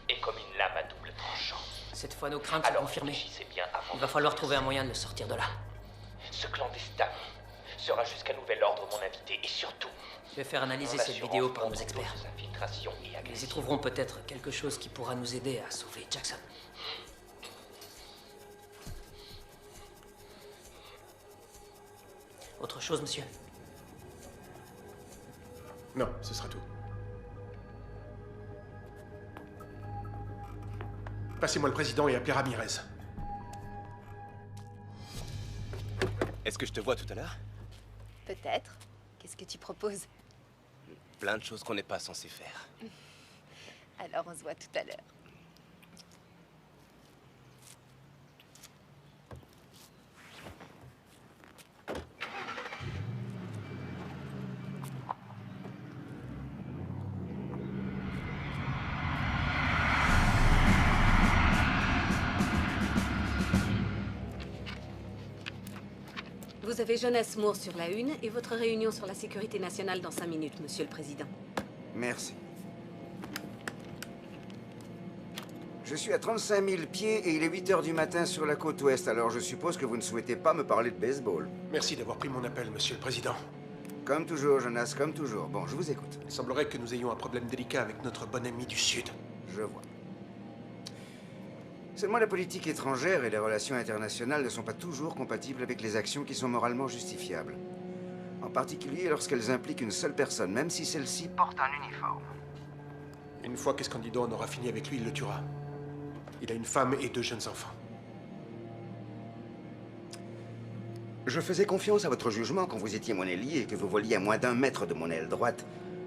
est comme une lame à double tranchant. Cette fois, nos craintes sont confirmées. Réfléchissez bien avant Il va falloir trouver un moyen de le sortir de là. Ce clandestin sera jusqu'à nouvel ordre mon invité et surtout Je vais faire analyser mon cette assurance vidéo par nos contre experts. d'autres infiltrations et Ils y agressions. trouveront peut-être quelque chose qui pourra nous aider à sauver Jackson. Autre chose, monsieur? Non, ce sera tout. Passez-moi le président et appelez Ramirez. Est-ce que je te vois tout à l'heure? Peut-être. Qu'est-ce que tu proposes? Plein de choses qu'on n'est pas censé faire. Alors on se voit tout à l'heure. Vous avez Jonas Moore sur la une et votre réunion sur la sécurité nationale dans 5 minutes, monsieur le président. Merci. Je suis à 35 000 pieds et il est 8 heures du matin sur la côte ouest, alors je suppose que vous ne souhaitez pas me parler de baseball. Merci d'avoir pris mon appel, monsieur le président. Comme toujours, Jonas, comme toujours. Bon, je vous écoute. Il semblerait que nous ayons un problème délicat avec notre bon ami du Sud. Je vois. Seulement la politique étrangère et les relations internationales ne sont pas toujours compatibles avec les actions qui sont moralement justifiables. En particulier lorsqu'elles impliquent une seule personne, même si celle-ci porte un uniforme. Une fois qu'Escondido en aura fini avec lui, il le tuera. Il a une femme et 2 jeunes enfants. Je faisais confiance à votre jugement quand vous étiez mon ailier et que vous voliez à moins d'1 mètre de mon aile droite,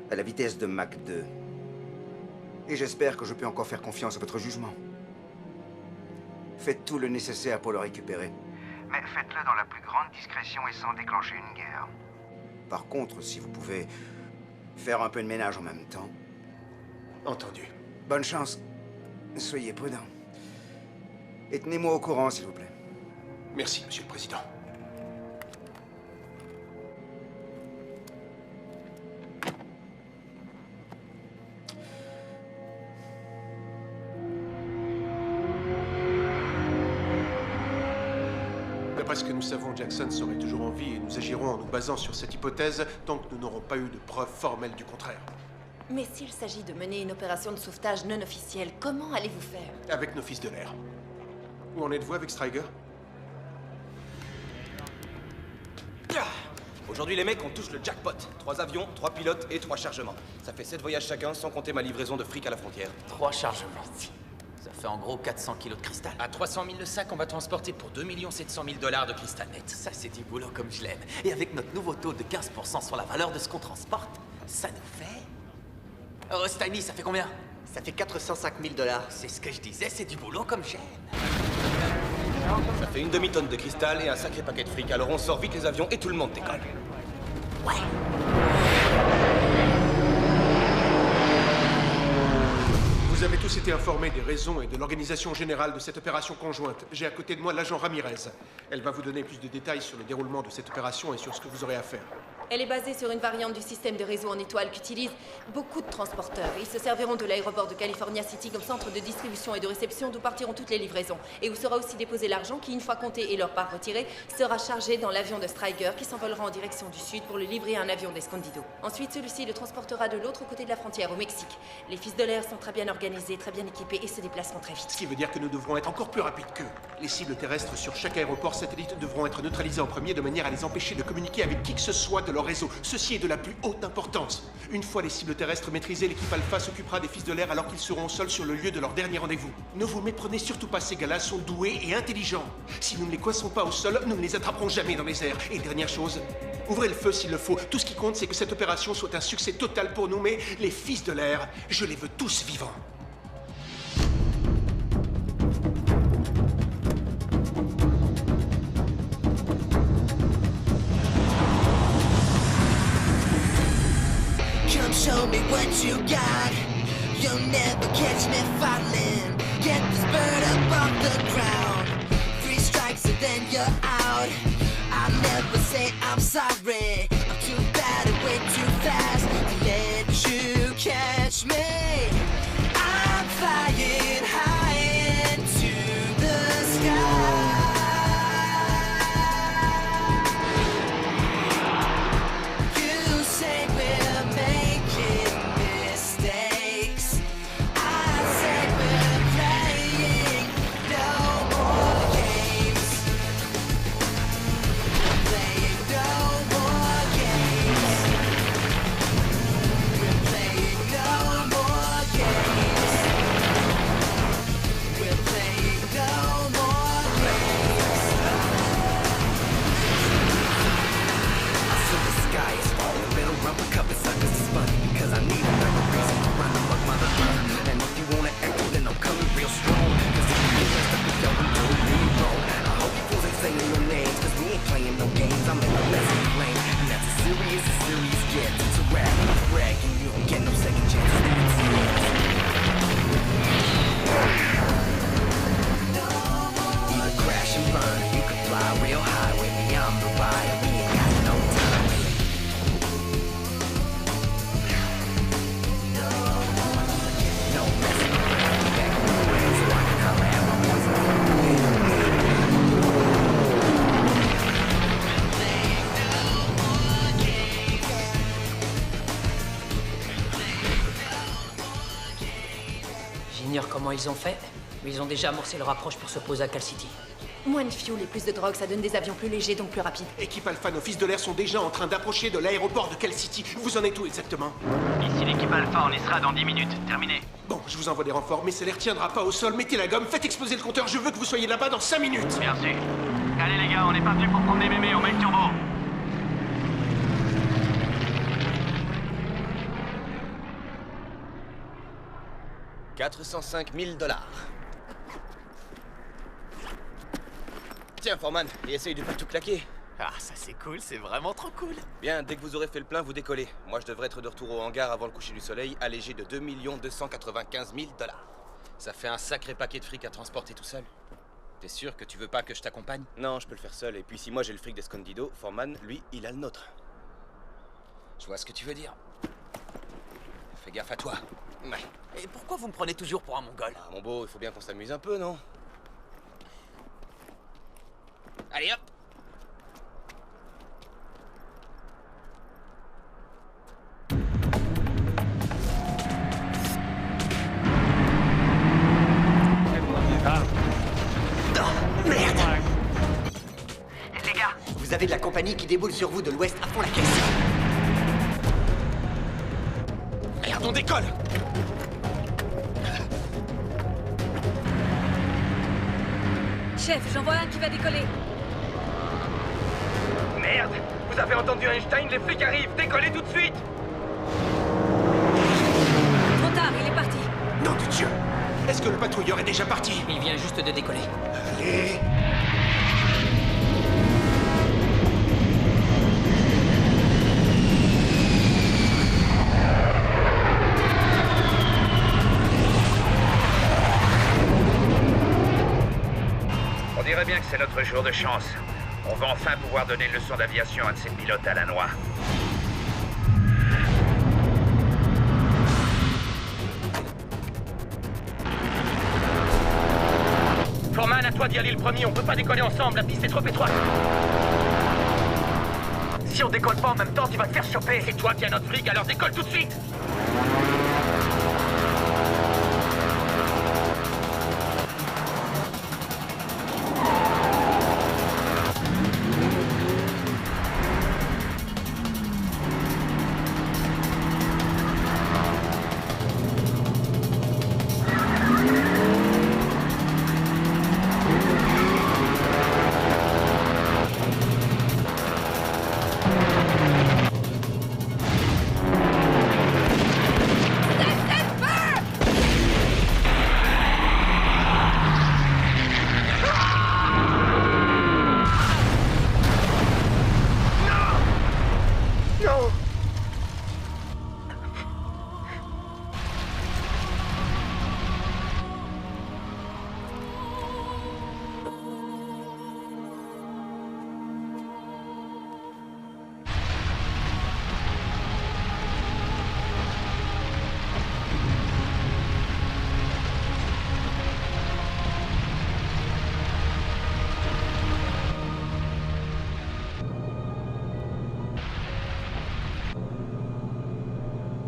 à la vitesse de Mach 2. Et j'espère que je peux encore faire confiance à votre jugement. Faites tout le nécessaire pour le récupérer. Mais faites-le dans la plus grande discrétion et sans déclencher une guerre. Par contre, si vous pouvez faire un peu de ménage en même temps... Entendu. Bonne chance. Soyez prudent. Et tenez-moi au courant, s'il vous plaît. Merci, monsieur le président. D'après ce que nous savons, Jackson serait toujours en vie et nous agirons en nous basant sur cette hypothèse tant que nous n'aurons pas eu de preuves formelles du contraire. Mais s'il s'agit de mener une opération de sauvetage non officielle, comment allez-vous faire? Avec nos fils de l'air. Où en êtes-vous avec Stryger? Aujourd'hui, les mecs, on touche le jackpot. 3 avions, 3 pilotes et 3 chargements. Ça fait 7 voyages chacun, sans compter ma livraison de fric à la frontière. 3 chargements. Ça fait en gros 400 kilos de cristal. À 300 000 le sac, on va transporter pour 2 700 000 $ de cristal net. Ça, c'est du boulot comme je l'aime. Et avec notre nouveau taux de 15% sur la valeur de ce qu'on transporte, ça nous fait... Oh, Steiny, ça fait combien? Ça fait 405 000 $. C'est ce que je disais, c'est du boulot comme j'aime. Ça fait une demi-tonne de cristal et un sacré paquet de fric. Alors on sort vite les avions et tout le monde décolle. Ouais. tous été informés des raisons et de l'organisation générale de cette opération conjointe. J'ai à côté de moi l'agent Ramirez. Elle va vous donner plus de détails sur le déroulement de cette opération et sur ce que vous aurez à faire. Elle est basée sur une variante du système de réseau en étoile qu'utilisent beaucoup de transporteurs. Ils se serviront de l'aéroport de California City comme centre de distribution et de réception d'où partiront toutes les livraisons. Et où sera aussi déposé l'argent qui, une fois compté et leur part retirée, sera chargé dans l'avion de Stryker qui s'envolera en direction du sud pour le livrer à un avion d'Escondido. Ensuite, celui-ci le transportera de l'autre côté de la frontière, au Mexique. Les fils de l'air sont très bien organisés, très bien équipés et se déplaceront très vite. Ce qui veut dire que nous devrons être encore plus rapides qu'eux. Les cibles terrestres sur chaque aéroport satellite devront être neutralisées en premier de manière à les empêcher de communiquer avec qui que ce soit de leur réseau. Ceci est de la plus haute importance. Une fois les cibles terrestres maîtrisées, l'équipe Alpha s'occupera des fils de l'air alors qu'ils seront au sol sur le lieu de leur dernier rendez-vous. Ne vous méprenez surtout pas, ces gars-là sont doués et intelligents. Si nous ne les coinçons pas au sol, nous ne les attraperons jamais dans les airs. Et dernière chose, ouvrez le feu s'il le faut. Tout ce qui compte, c'est que cette opération soit un succès total pour nous, mais les fils de l'air, je les veux tous vivants. Come show me what you got. You'll never catch me falling. Get this bird up off the ground. 3 strikes and then you're out. I'll never say I'm sorry. I'm too bad and way too fast to let you catch me. I'm flying high into the sky. You say we're making mistakes. I say we're playing no more games. We're playing no more games. We're playing no more games. We're playing no more games. I saw the sky is falling, better run for cover, suckers is funny because I need another reason to run amok, mother. And if you wanna echo, then I'm coming real strong. Cause if you get messed up, you don't do me wrong. I hope you fools ain't saying no names, cause we ain't playing no games. I'm in the lesson lane, and that's as serious gets. It's a rap, and you don't get no second chances. Either crash and burn, you can fly real high with me. I'm the rider, we ain't got no time. No messing around, back on the way so I can holler at my boys. J'ignore comment ils ont fait, mais ils ont déjà amorcé leur approche pour s'opposer à Cal City. Moins de fuel et plus de drogue, ça donne des avions plus légers, donc plus rapides. Équipe Alpha, nos fils de l'air sont déjà en train d'approcher de l'aéroport de Cal City. Vous en êtes où exactement? Ici l'équipe Alpha, on y sera dans 10 minutes. Terminé. Bon, je vous envoie des renforts, mais ça les retiendra pas au sol. Mettez la gomme, faites exploser le compteur. Je veux que vous soyez là-bas dans 5 minutes. Bien sûr. Allez les gars, on est parti pour prendre des mémés, on met le turbo. $405 000. Tiens, Foreman, et essaye de pas tout claquer. Ah, ça c'est cool, c'est vraiment trop cool. Bien, dès que vous aurez fait le plein, vous décollez. Moi, je devrais être de retour au hangar avant le coucher du soleil, allégé de 2 295 000 $. Ça fait un sacré paquet de fric à transporter tout seul. T'es sûr que tu veux pas que je t'accompagne? Non, je peux le faire seul. Et puis si moi j'ai le fric d'Escondido, Foreman, lui, il a le nôtre. Je vois ce que tu veux dire. Fais gaffe à toi. Ouais. Et pourquoi vous me prenez toujours pour un mongol? Ah, mon beau, il faut bien qu'on s'amuse un peu, non? Allez hop! Merde! Les gars, Vous avez de la compagnie qui déboule sur vous de l'ouest à fond la caisse. Merde, on décolle! Chef, j'en vois un qui va décoller. Merde! Vous avez entendu Einstein, les flics arrivent! Décollez tout de suite! Trop tard, il est parti. Nom de Dieu! Est-ce que le patrouilleur est déjà parti? Il vient juste de décoller. Allez! c'est notre jour de chance. On va enfin pouvoir donner une leçon d'aviation à un de ces pilotes à la noix. Foreman, à toi d'y aller le premier, on peut pas décoller ensemble, la piste est trop étroite. Si on décolle pas en même temps, tu vas te faire choper. C'est toi qui as notre fric, alors décolle tout de suite.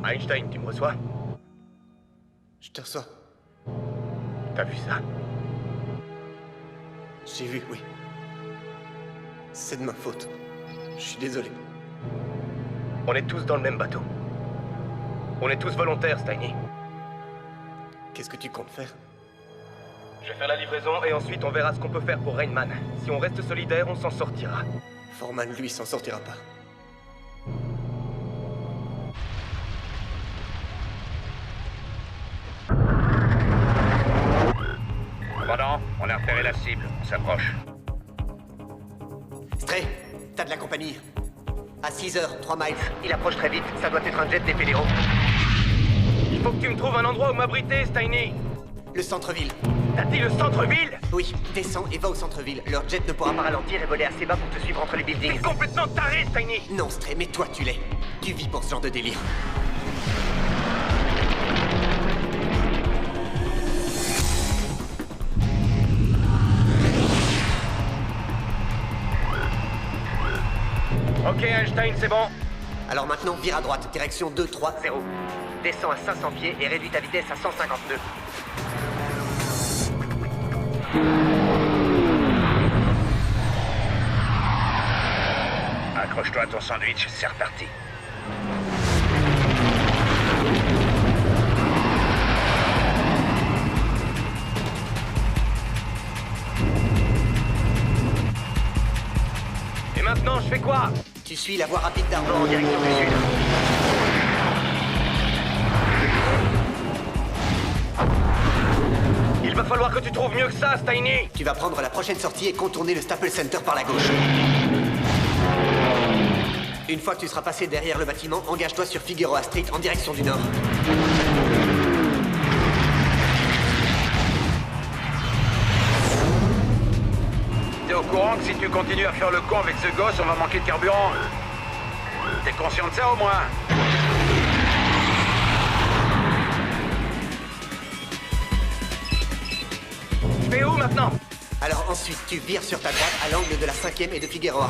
Einstein, tu me reçois? Je te reçois. T'as vu ça? J'ai vu, oui. C'est de ma faute. Je suis désolé. On est tous dans le même bateau. On est tous volontaires, Steiny. Qu'est-ce que tu comptes faire? Je vais faire la livraison et ensuite on verra ce qu'on peut faire pour Rainman. Si on reste solidaire, on s'en sortira. Foreman, lui, s'en sortira pas. Pendant, on a repéré la cible. On s'approche. Stray, t'as de la compagnie. À 6h, 3 miles. Il approche très vite. Ça doit être un jet des fédéraux. Il faut que tu me trouves un endroit où m'abriter, Steiny. Le centre-ville. T'as dit le centre-ville? Oui, descends et va au centre-ville. Leur jet ne pourra pas ralentir et voler assez bas pour te suivre entre les buildings. T'es complètement taré, Steiny. Non, Stray, mais toi, tu l'es. Tu vis pour ce genre de délire. Ok, Einstein, c'est bon. Alors maintenant, vire à droite, direction 230. Descends à 500 pieds et réduis ta vitesse à 150 nœuds. Accroche-toi à ton sandwich, c'est reparti. Et maintenant, je fais quoi? Tu suis la voie rapide d'Armor en direction du sud. Il va falloir que tu trouves mieux que ça, Steiny. Tu vas prendre la prochaine sortie et contourner le Staples Center par la gauche. Une fois que tu seras passé derrière le bâtiment, engage-toi sur Figueroa Street en direction du nord. T'es au courant que si tu continues à faire le con avec ce gosse, on va manquer de carburant? T'es conscient de ça au moins? Je vais où maintenant? Alors ensuite, tu vires sur ta droite à l'angle de la 5e et de Figueroa.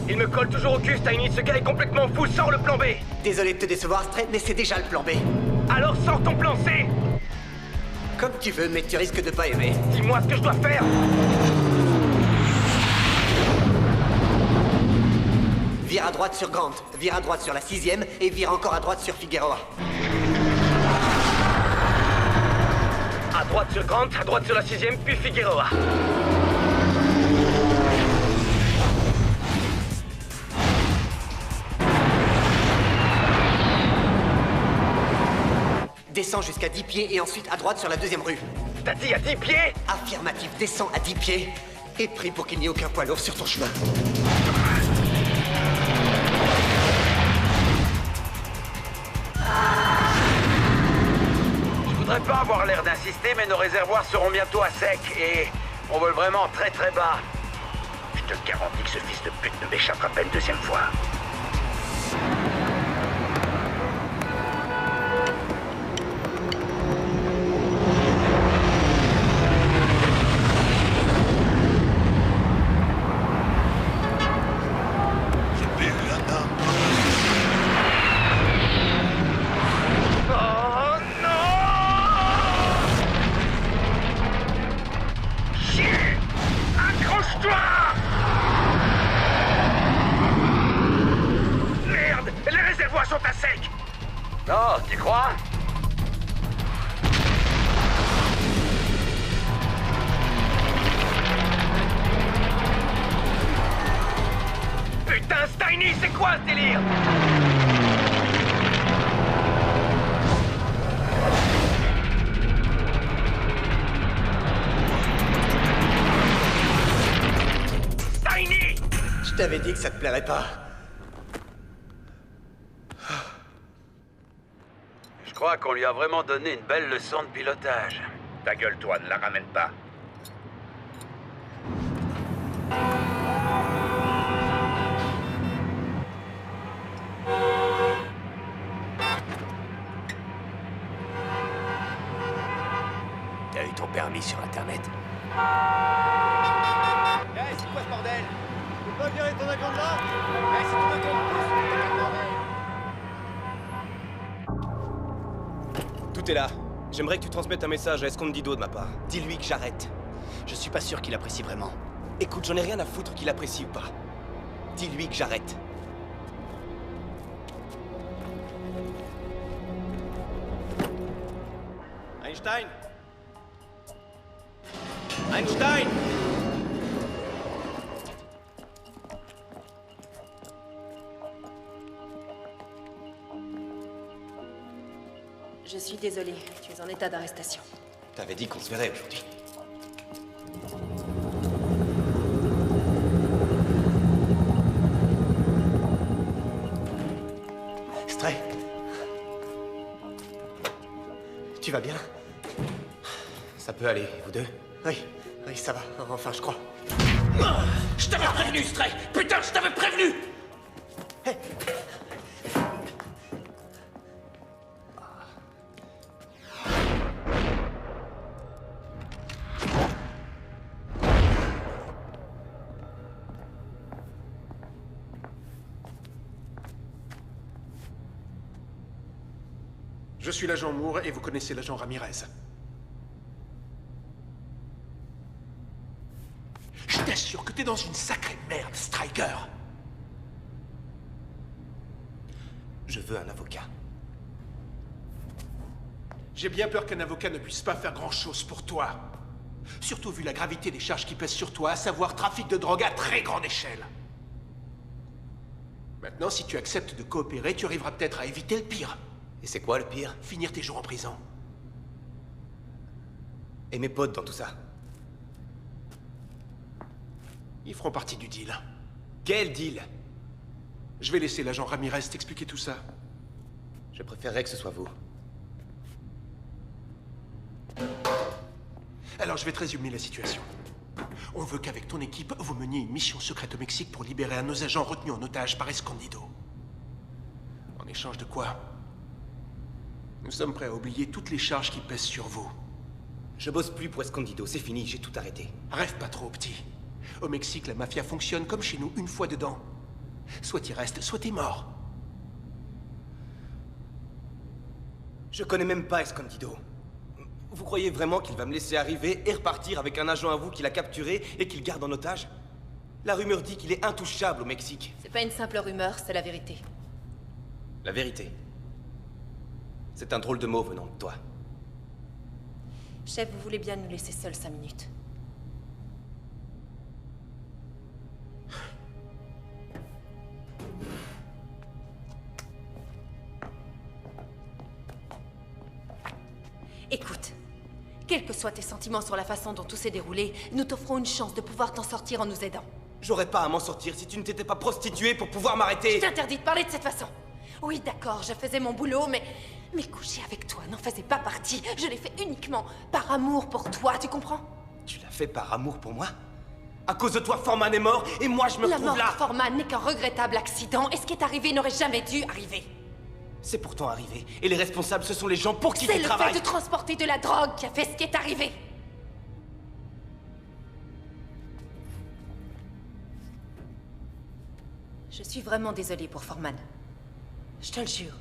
Il me colle toujours au cul, Steiny. Ce gars est complètement fou. Sors le plan B. Désolé de te décevoir, Stray, mais c'est déjà le plan B. Alors sors ton plan C. Comme tu veux, mais tu risques de pas aimer. Dis-moi ce que je dois faire. Vire à droite sur Grant, vire à droite sur la 6e et vire encore à droite sur Figueroa. À droite sur Grant, à droite sur la 6e, puis Figueroa. Descends jusqu'à 10 pieds et ensuite à droite sur la 2e rue. T'as dit à 10 pieds? Affirmatif, descends à 10 pieds. Et prie pour qu'il n'y ait aucun poids lourd sur ton chemin. Je voudrais pas avoir l'air d'insister, mais nos réservoirs seront bientôt à sec et on vole vraiment très très bas. Je te garantis que ce fils de pute ne m'échappera pas une deuxième fois. Tu crois? Putain, Steiny, c'est quoi ce délire? Steiny! Je t'avais dit que ça te plairait pas. Je crois qu'on lui a vraiment donné une belle leçon de pilotage. Ta gueule, toi, ne la ramène pas. T'as eu ton permis sur Internet? Hey, c'est quoi ce bordel? Tu peux pas virer ton agent de là? Hey, c'est ton agent de plus, Tout est là. J'aimerais que tu transmettes un message à Escondido de ma part. Dis-lui que j'arrête. Je suis pas sûr qu'il apprécie vraiment. Écoute, j'en ai rien à foutre qu'il apprécie ou pas. Dis-lui que j'arrête. Einstein? Einstein! Je suis désolée, tu es en état d'arrestation. T'avais dit qu'on se verrait aujourd'hui. Stray. Tu vas bien? Ça peut aller, vous deux? Oui, ça va. Enfin, je crois. Je t'avais prévenu, Stray! Putain, je t'avais prévenu! Je suis l'agent Moore et vous connaissez l'agent Ramirez. Je t'assure que t'es dans une sacrée merde, Striker. Je veux un avocat. J'ai bien peur qu'un avocat ne puisse pas faire grand-chose pour toi. Surtout vu la gravité des charges qui pèsent sur toi, à savoir trafic de drogue à très grande échelle. Maintenant, si tu acceptes de coopérer, tu arriveras peut-être à éviter le pire. Et c'est quoi le pire? Finir tes jours en prison. Et mes potes dans tout ça? Ils feront partie du deal. Quel deal? Je vais laisser l'agent Ramirez t'expliquer tout ça. Je préférerais que ce soit vous. Alors je vais te résumer la situation. On veut qu'avec ton équipe, vous meniez une mission secrète au Mexique pour libérer un de nos agents retenus en otage par Escondido. En échange de quoi? Nous sommes prêts à oublier toutes les charges qui pèsent sur vous. Je bosse plus pour Escondido, c'est fini, j'ai tout arrêté. Rêve pas trop, petit. Au Mexique, la mafia fonctionne comme chez nous, une fois dedans. Soit t'y restes, soit t'es mort. Je connais même pas Escondido. Vous croyez vraiment qu'il va me laisser arriver et repartir avec un agent à vous qu'il a capturé et qu'il garde en otage? La rumeur dit qu'il est intouchable au Mexique. C'est pas une simple rumeur, c'est la vérité. La vérité. C'est un drôle de mot venant de toi. Chef, vous voulez bien nous laisser seuls 5 minutes? Écoute, Quels que soient tes sentiments sur la façon dont tout s'est déroulé, nous t'offrons une chance de pouvoir t'en sortir en nous aidant. J'aurais pas à m'en sortir si tu ne t'étais pas prostituée pour pouvoir m'arrêter. Je t'interdis de parler de cette façon. Oui, d'accord, je faisais mon boulot, mais coucher avec toi n'en faisait pas partie. Je l'ai fait uniquement par amour pour toi, tu comprends? Tu l'as fait par amour pour moi? À cause de toi, Foreman est mort, et moi je me retrouve là. La mort de Foreman n'est qu'un regrettable accident, et ce qui est arrivé n'aurait jamais dû arriver. C'est pourtant arrivé, et les responsables, ce sont les gens pour qui tu travailles. C'est le fait de transporter de la drogue qui a fait ce qui est arrivé. Je suis vraiment désolée pour Foreman. Je te le jure.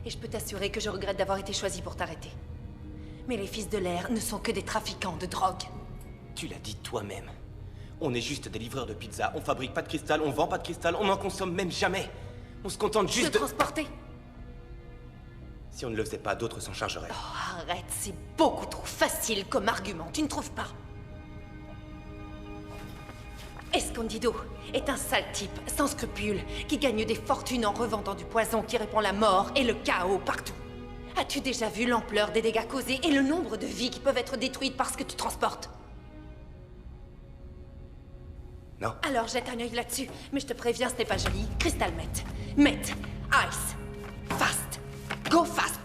Et je peux t'assurer que je regrette d'avoir été choisie pour t'arrêter. Mais les fils de l'air ne sont que des trafiquants de drogue. Tu l'as dit toi-même. On est juste des livreurs de pizza, on fabrique pas de cristal, on vend pas de cristal, on n'en consomme même jamais. On se contente juste de transporter. Si on ne le faisait pas, d'autres s'en chargeraient. Oh, arrête, c'est beaucoup trop facile comme argument, tu ne trouves pas? Escondido est un sale type, sans scrupules, qui gagne des fortunes en revendant du poison qui répand la mort et le chaos partout. As-tu déjà vu l'ampleur des dégâts causés et le nombre de vies qui peuvent être détruites par ce que tu transportes? Non. Alors jette un œil là-dessus, mais je te préviens, ce n'est pas joli. Crystal Meth. Meth. Ice. Fast. Go fast.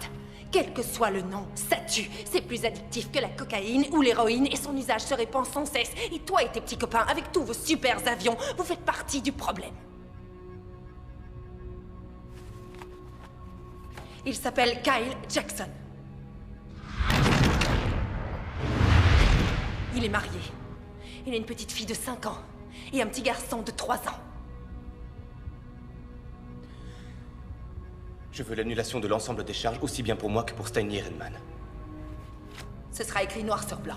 Quel que soit le nom, ça tue. C'est plus addictif que la cocaïne ou l'héroïne et son usage se répand sans cesse. Et toi et tes petits copains, avec tous vos super avions, vous faites partie du problème. Il s'appelle Kyle Jackson. Il est marié. Il a une petite fille de 5 ans et un petit garçon de 3 ans. Je veux l'annulation de l'ensemble des charges, aussi bien pour moi que pour Steiny et Redman. Ce sera écrit noir sur blanc.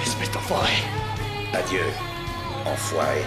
Espèce d'enfoiré. Adieu, enfoiré.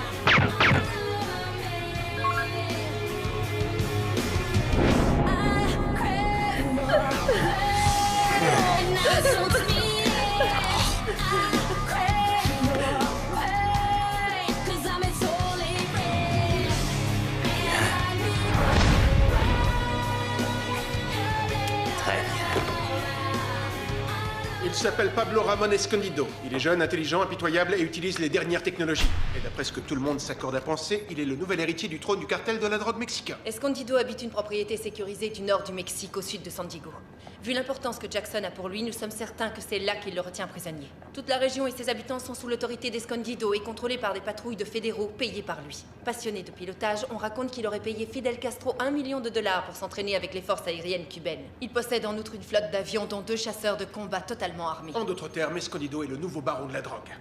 Il s'appelle Pablo Ramón Escondido. Il est jeune, intelligent, impitoyable et utilise les dernières technologies. Et d'après ce que tout le monde s'accorde à penser, il est le nouvel héritier du trône du cartel de la drogue mexicain. Escondido habite une propriété sécurisée du nord du Mexique, au sud de San Diego. Vu l'importance que Jackson a pour lui, nous sommes certains que c'est là qu'il le retient prisonnier. Toute la région et ses habitants sont sous l'autorité d'Escondido et contrôlés par des patrouilles de fédéraux payés par lui. Passionné de pilotage, on raconte qu'il aurait payé Fidel Castro $1 million pour s'entraîner avec les forces aériennes cubaines. Il possède en outre une flotte d'avions dont 2 chasseurs de combat totalement armés. En d'autres termes, Escondido est le nouveau baron de la drogue.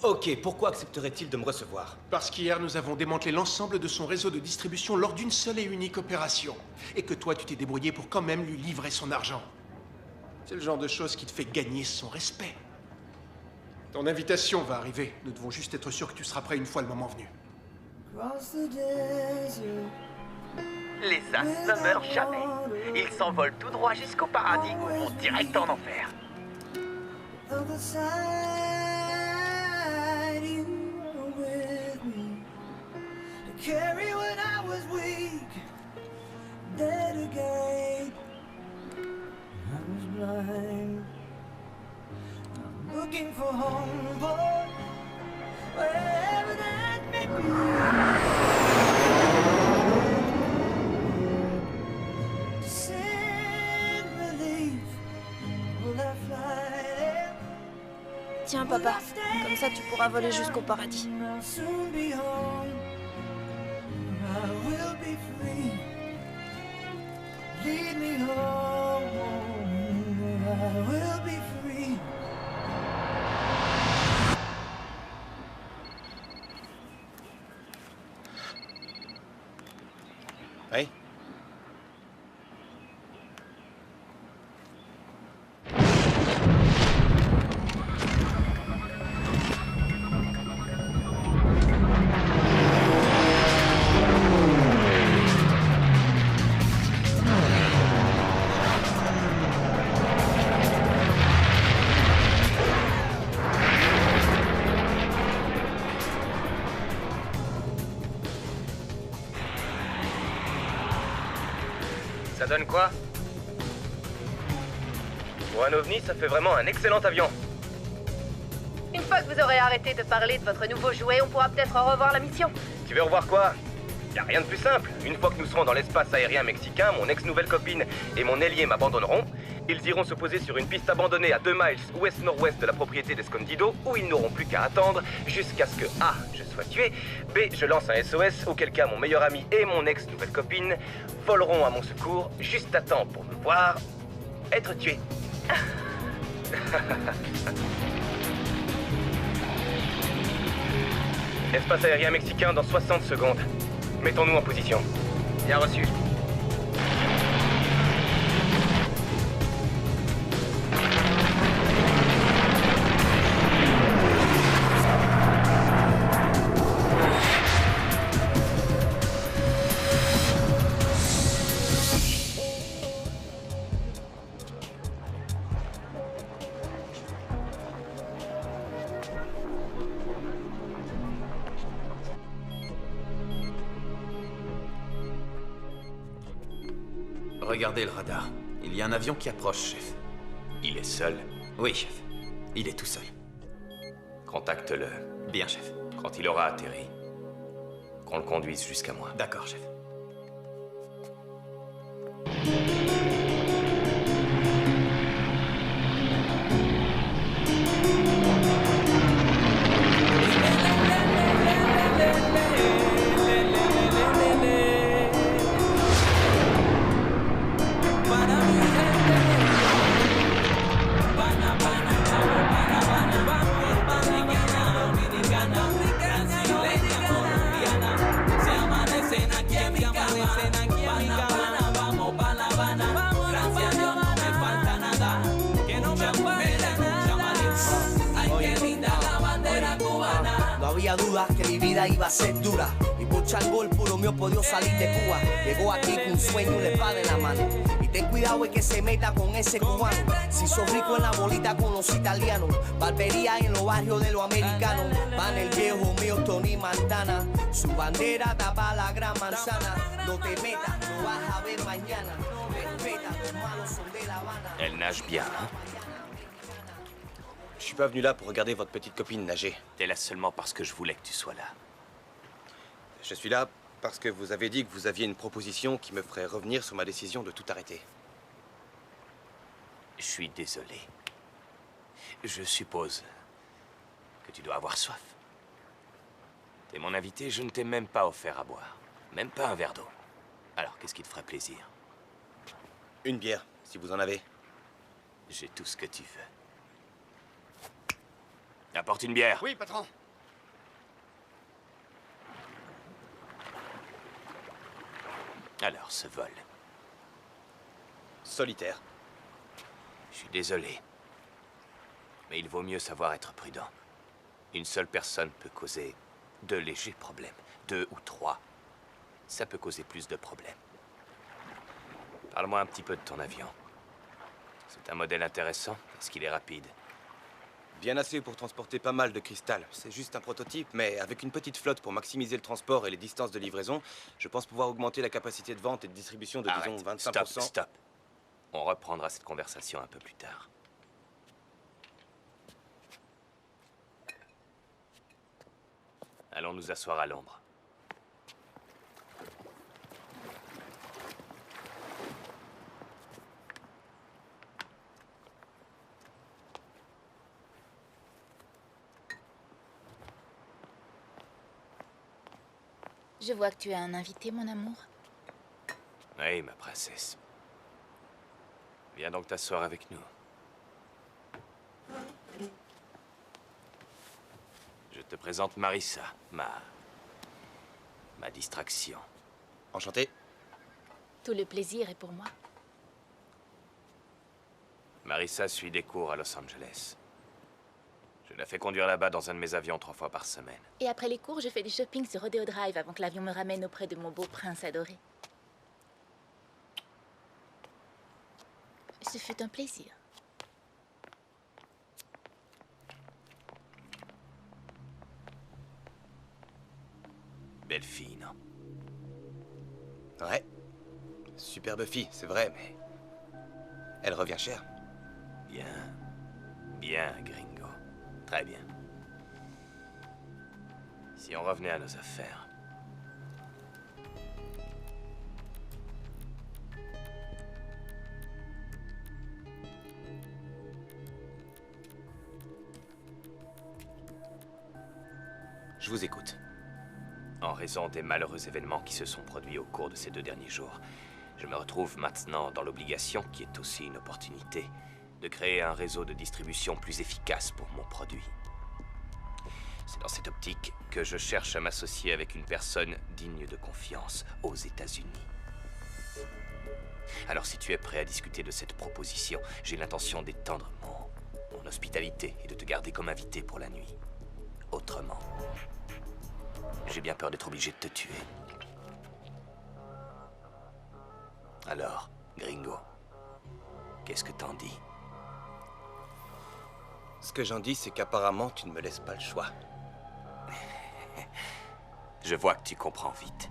Ok, pourquoi accepterait-il de me recevoir? Parce qu'hier, nous avons démantelé l'ensemble de son réseau de distribution lors d'une seule et unique opération. Et que toi, tu t'es débrouillé pour quand même lui livrer son argent. C'est le genre de choses qui te fait gagner son respect. Ton invitation va arriver. Nous devons juste être sûrs que tu seras prêt une fois le moment venu. Les as ne meurent jamais. Ils s'envolent tout droit jusqu'au paradis ou vont direct en enfer. Carry when I was weak, dead again. I was blind. I'm looking for home, boy, wherever that may be. To send relief, will I fly there? Tiens, papa, comme ça tu pourras voler jusqu'au paradis. I'll soon be home. I will be free. Lead me home. I will be free. Oui? Ça donne quoi? Pour un ovni, ça fait vraiment un excellent avion. Une fois que vous aurez arrêté de parler de votre nouveau jouet, on pourra peut-être revoir la mission. Tu veux revoir quoi? Y a rien de plus simple. Une fois que nous serons dans l'espace aérien mexicain, mon ex-nouvelle copine et mon ailier m'abandonneront. Ils iront se poser sur une piste abandonnée à 2 miles ouest-nord-ouest de la propriété d'Escondido, où ils n'auront plus qu'à attendre jusqu'à ce que A, je sois tué, B, je lance un SOS, auquel cas mon meilleur ami et mon ex-nouvelle copine voleront à mon secours juste à temps pour me voir être tué. Espace aérien mexicain dans 60 secondes. Mettons-nous en position. Bien reçu. Regardez le radar. Il y a un avion qui approche, chef. Il est seul? Oui, chef. Il est tout seul. Contacte-le. Bien, chef. Quand il aura atterri, qu'on le conduise jusqu'à moi. D'accord, chef. Duda que mi vida iba a ser dura y por changol puro mío podía salir de Cuba. Llegó aquí con un sueño y una espada en la mano. Y ten cuidado de que se meta con ese cubano. Si sos rico en la bolita con los italianos, barbería en los barrios de los americanos. Van el viejo mío Tony Montana, su bandera tapa la gran manzana. No te metas, no vas a ver mañana. Respeta, los malos son de La Habana. Elle nage bien, hein? Je suis pas venu là pour regarder votre petite copine nager. T'es là seulement parce que je voulais que tu sois là. Je suis là parce que vous avez dit que vous aviez une proposition qui me ferait revenir sur ma décision de tout arrêter. Je suis désolé. Je suppose que tu dois avoir soif. T'es mon invité, je ne t'ai même pas offert à boire. Même pas un verre d'eau. Alors, qu'est-ce qui te ferait plaisir? Une bière, si vous en avez. J'ai tout ce que tu veux. Apporte une bière. Oui, patron. Alors, ce vol. Solitaire. Je suis désolé. Mais il vaut mieux savoir être prudent. Une seule personne peut causer de légers problèmes. 2 ou 3, ça peut causer plus de problèmes. Parle-moi un petit peu de ton avion. C'est un modèle intéressant. Est-ce qu'il est rapide? Bien assez pour transporter pas mal de cristal. C'est juste un prototype, mais avec une petite flotte pour maximiser le transport et les distances de livraison, je pense pouvoir augmenter la capacité de vente et de distribution de, disons, 25%. Stop. On reprendra cette conversation un peu plus tard. Allons nous asseoir à l'ombre. Je vois que tu as un invité, mon amour. Oui, ma princesse. Viens donc t'asseoir avec nous. Je te présente Marissa, ma distraction. Enchanté. Tout le plaisir est pour moi. Marissa suit des cours à Los Angeles. Je la fais conduire là-bas dans un de mes avions 3 fois par semaine. Et après les cours, je fais du shopping sur Rodeo Drive avant que l'avion me ramène auprès de mon beau prince adoré. Ce fut un plaisir. Belle fille, non? Ouais. superbe fille, c'est vrai, mais... elle revient cher. Bien. Bien, Gringo. Très bien. Si on revenait à nos affaires... Je vous écoute. En raison des malheureux événements qui se sont produits au cours de ces 2 derniers jours, je me retrouve maintenant dans l'obligation, qui est aussi une opportunité, de créer un réseau de distribution plus efficace pour mon produit. C'est dans cette optique que je cherche à m'associer avec une personne digne de confiance aux États-Unis. Alors si tu es prêt à discuter de cette proposition, j'ai l'intention d'étendre mon hospitalité et de te garder comme invité pour la nuit. Autrement, j'ai bien peur d'être obligé de te tuer. Alors, Gringo, qu'est-ce que t'en dis? Ce que j'en dis, c'est qu'apparemment, tu ne me laisses pas le choix. Je vois que tu comprends vite.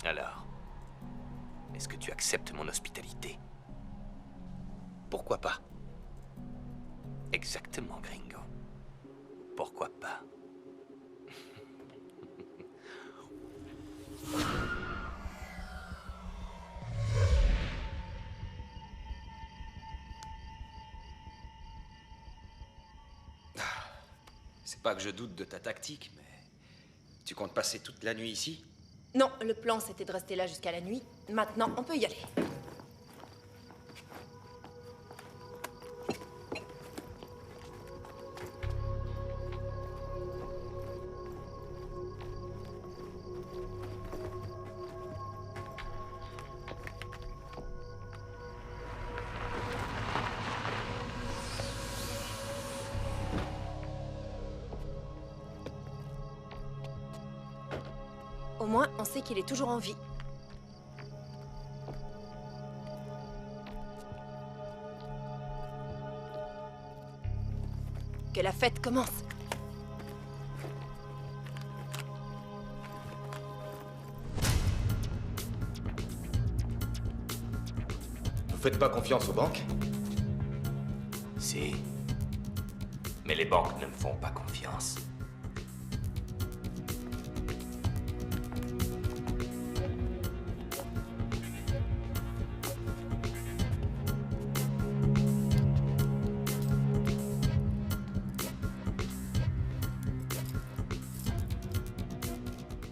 Alors, est-ce que tu acceptes mon hospitalité? Pourquoi pas? Exactement, Gringo. Pourquoi pas? C'est pas que je doute de ta tactique, mais... tu comptes passer toute la nuit ici? Non, le plan c'était de rester là jusqu'à la nuit. Maintenant, on peut y aller. Au moins, on sait qu'il est toujours en vie. Que la fête commence. Vous faites pas confiance aux banques? Si. Mais les banques ne me font pas confiance.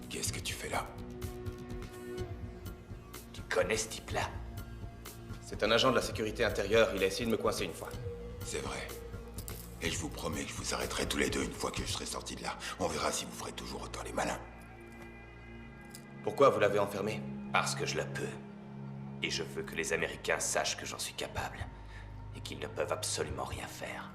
Qu'est-ce que tu fais là? Tu connais ce type-là? C'est un agent de la sécurité intérieure, il a essayé de me coincer une fois. C'est vrai. Et je vous promets que je vous arrêterai tous les deux une fois que je serai sorti de là. On verra si vous ferez toujours autant les malins. Pourquoi vous l'avez enfermé? Parce que je le peux. Et je veux que les Américains sachent que j'en suis capable. Et qu'ils ne peuvent absolument rien faire.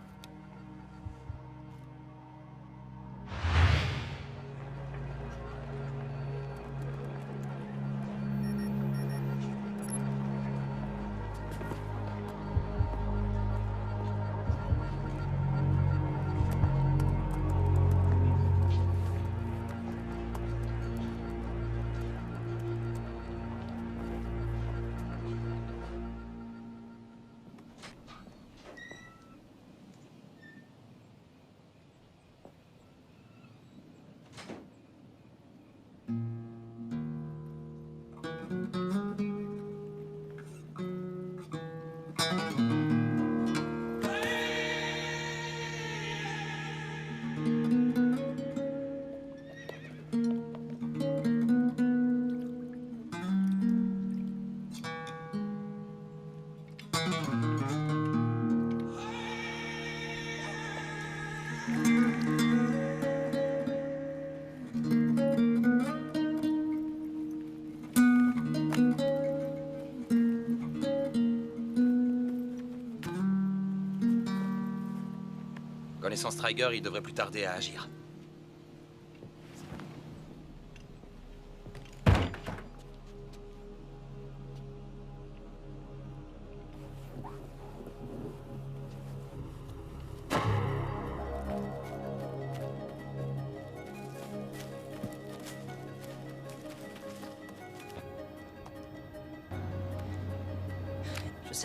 Connaissant Striker, il devrait plus tarder à agir.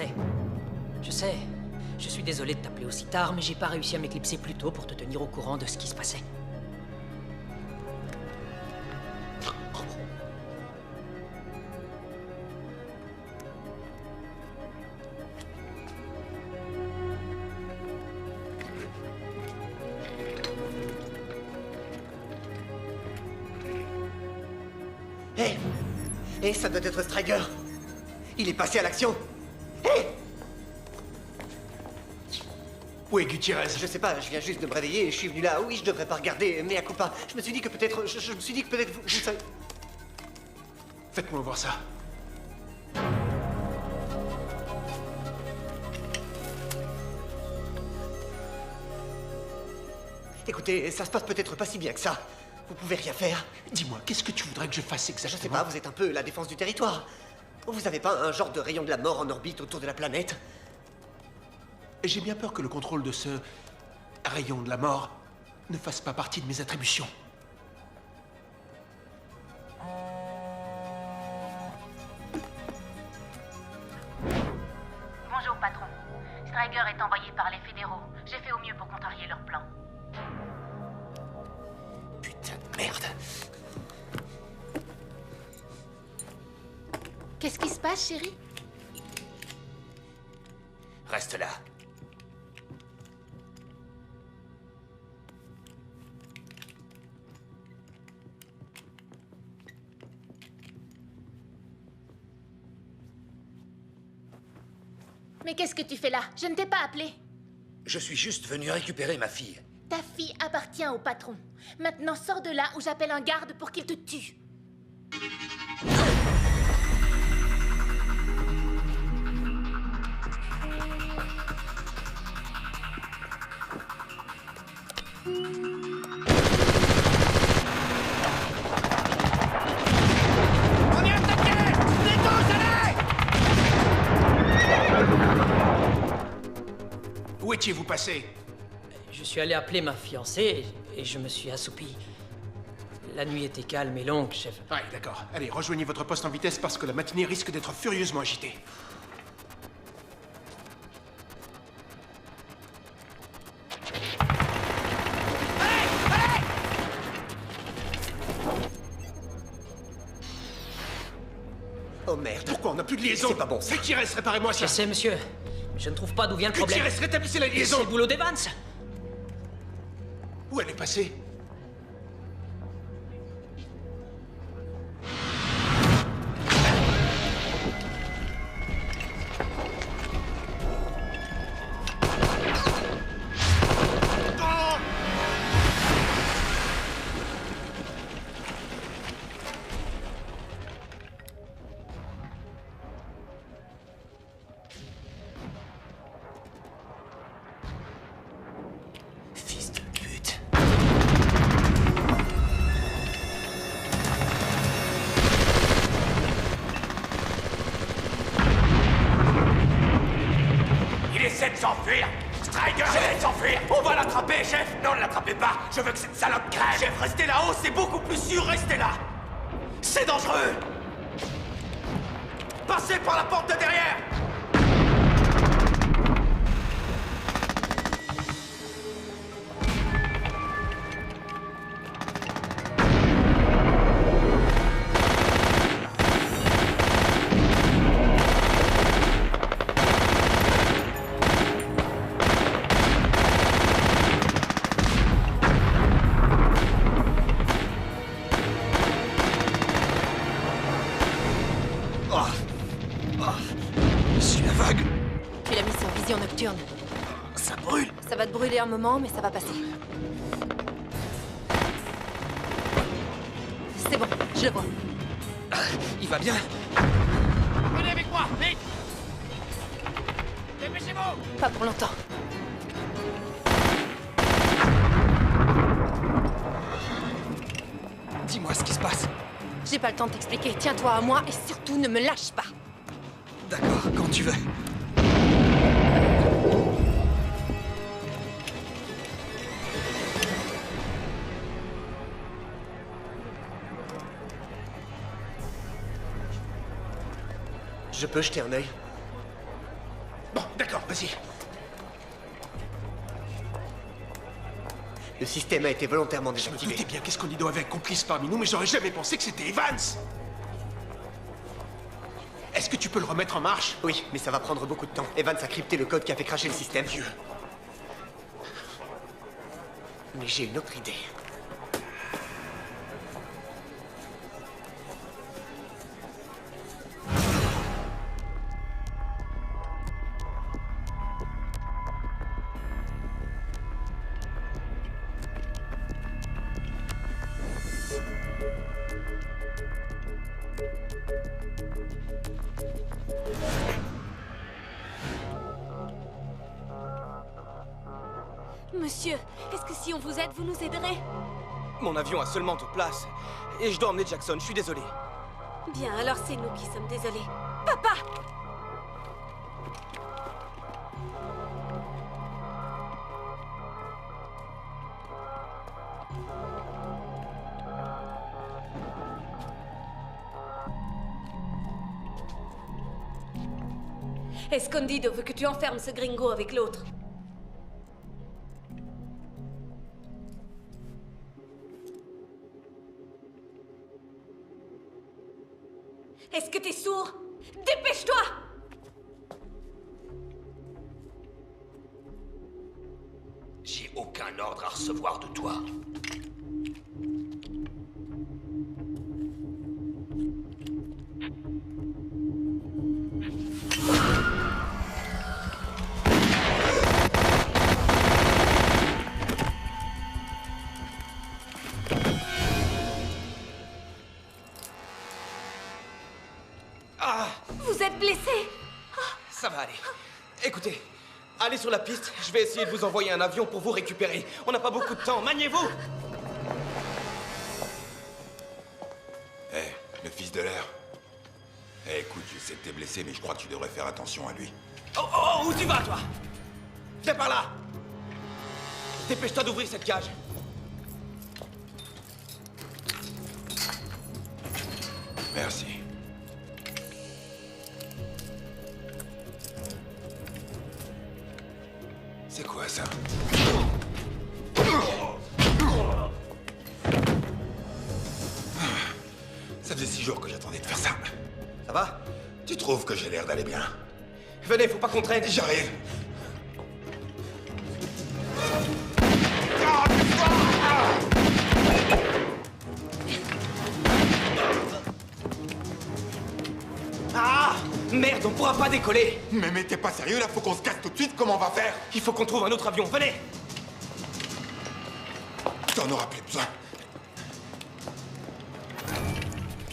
sais. Je sais. Je suis désolé de t'appeler aussi tard, mais j'ai pas réussi à m'éclipser plus tôt pour te tenir au courant de ce qui se passait. Hé, ça doit être Striker. Il est passé à l'action. Hé! Où est Gutiérrez? Je sais pas, je viens juste de me réveiller et je suis venu là. Oui, je devrais pas regarder, mais à coup pas. Je me suis dit que peut-être... Je me suis dit que peut-être vous savez... Faites-moi voir ça. Écoutez, ça se passe peut-être pas si bien que ça. Vous pouvez rien faire. Dis-moi, qu'est-ce que tu voudrais que je fasse exactement? Je sais pas, vous êtes un peu la défense du territoire. Vous avez pas un genre de rayon de la mort en orbite autour de la planète? J'ai bien peur que le contrôle de ce rayon de la mort ne fasse pas partie de mes attributions. Bonjour, patron. Striker est envoyé par les fédéraux. J'ai fait au mieux pour contrarier leur plan. Putain de merde. Qu'est-ce qui se passe, chérie? Reste là. Mais qu'est-ce que tu fais là? Je ne t'ai pas appelé. Je suis juste venu récupérer ma fille. Ta fille appartient au patron. Maintenant, sors de là ou j'appelle un garde pour qu'il te tue. On est attaqué! Les tous, allez! Où étiez-vous passé? Je suis allé appeler ma fiancée et je me suis assoupi. La nuit était calme et longue, chef. Ouais, d'accord. Allez, rejoignez votre poste en vitesse parce que la matinée risque d'être furieusement agitée. Oh merde. Pourquoi on n'a plus de liaison? C'est pas bon, ça. Gutiérrez, réparez-moi ça. Je sais, monsieur. Mais je ne trouve pas d'où vient le problème. Gutiérrez, rétablissez la liaison. C'est le boulot d'Evans. Où elle est passée? Fils de pute. Il essaie de s'enfuir! Striker essaie de s'enfuir! On va l'attraper, chef! Non, ne l'attrapez pas! Je veux que cette salope crève! Chef, restez là-haut, c'est beaucoup plus sûr, restez là! C'est dangereux! Passez par la porte de derrière! Je suis aveugle. Tu l'as mis sur vision nocturne. Ça brûle. Ça va te brûler un moment, mais ça va passer. C'est bon, je le vois. Il va bien. Venez avec moi, vite! Dépêchez-vous! Pas pour longtemps. Dis-moi ce qui se passe. J'ai pas le temps de t'expliquer. Tiens-toi à moi et surtout ne me lâche pas. D'accord, quand tu veux. Je peux jeter un œil? D'accord, vas-y. Le système a été volontairement Je me désactivé. doutais bien qu'Escondido avait un complice parmi nous, mais j'aurais jamais pensé que c'était Evans. Est-ce que tu peux le remettre en marche? Oui, mais ça va prendre beaucoup de temps. Evans a crypté le code qui a fait cracher le système. Dieu. Mais j'ai une autre idée. Monsieur, est-ce que si on vous aide, vous nous aiderez? Mon avion a seulement 2 places. Et je dois emmener Jackson, je suis désolé. Bien, alors c'est nous qui sommes désolés. Papa! Escondido veut que tu enfermes ce gringo avec l'autre. Est-ce que t'es sourd? Dépêche-toi! J'ai aucun ordre à recevoir de toi. Vous êtes blessé? Ça va aller. Écoutez, allez sur la piste, je vais essayer de vous envoyer un avion pour vous récupérer. On n'a pas beaucoup de temps, maniez-vous! Le fils de l'air. Écoute, je sais que t'es blessé, mais je crois que tu devrais faire attention à lui. Oh, où tu vas, toi? Viens par là! Dépêche-toi d'ouvrir cette cage. Merci. C'est quoi ça? Ça faisait 6 jours que j'attendais de faire ça. Ça va? Tu trouves que j'ai l'air d'aller bien? Venez, faut pas qu'on traîne. J'arrive. Ah! Merde, on pourra pas décoller! Mais t'es pas sérieux là? Faut qu'on se casse tout de suite, comment on va faire? Il faut qu'on trouve un autre avion, venez! T'en auras plus besoin.